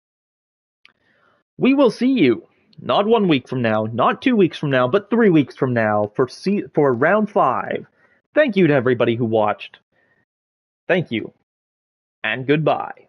We will see you, not 1 week from now, not 2 weeks from now, but 3 weeks from now for round 5. Thank you to everybody who watched. Thank you, and goodbye.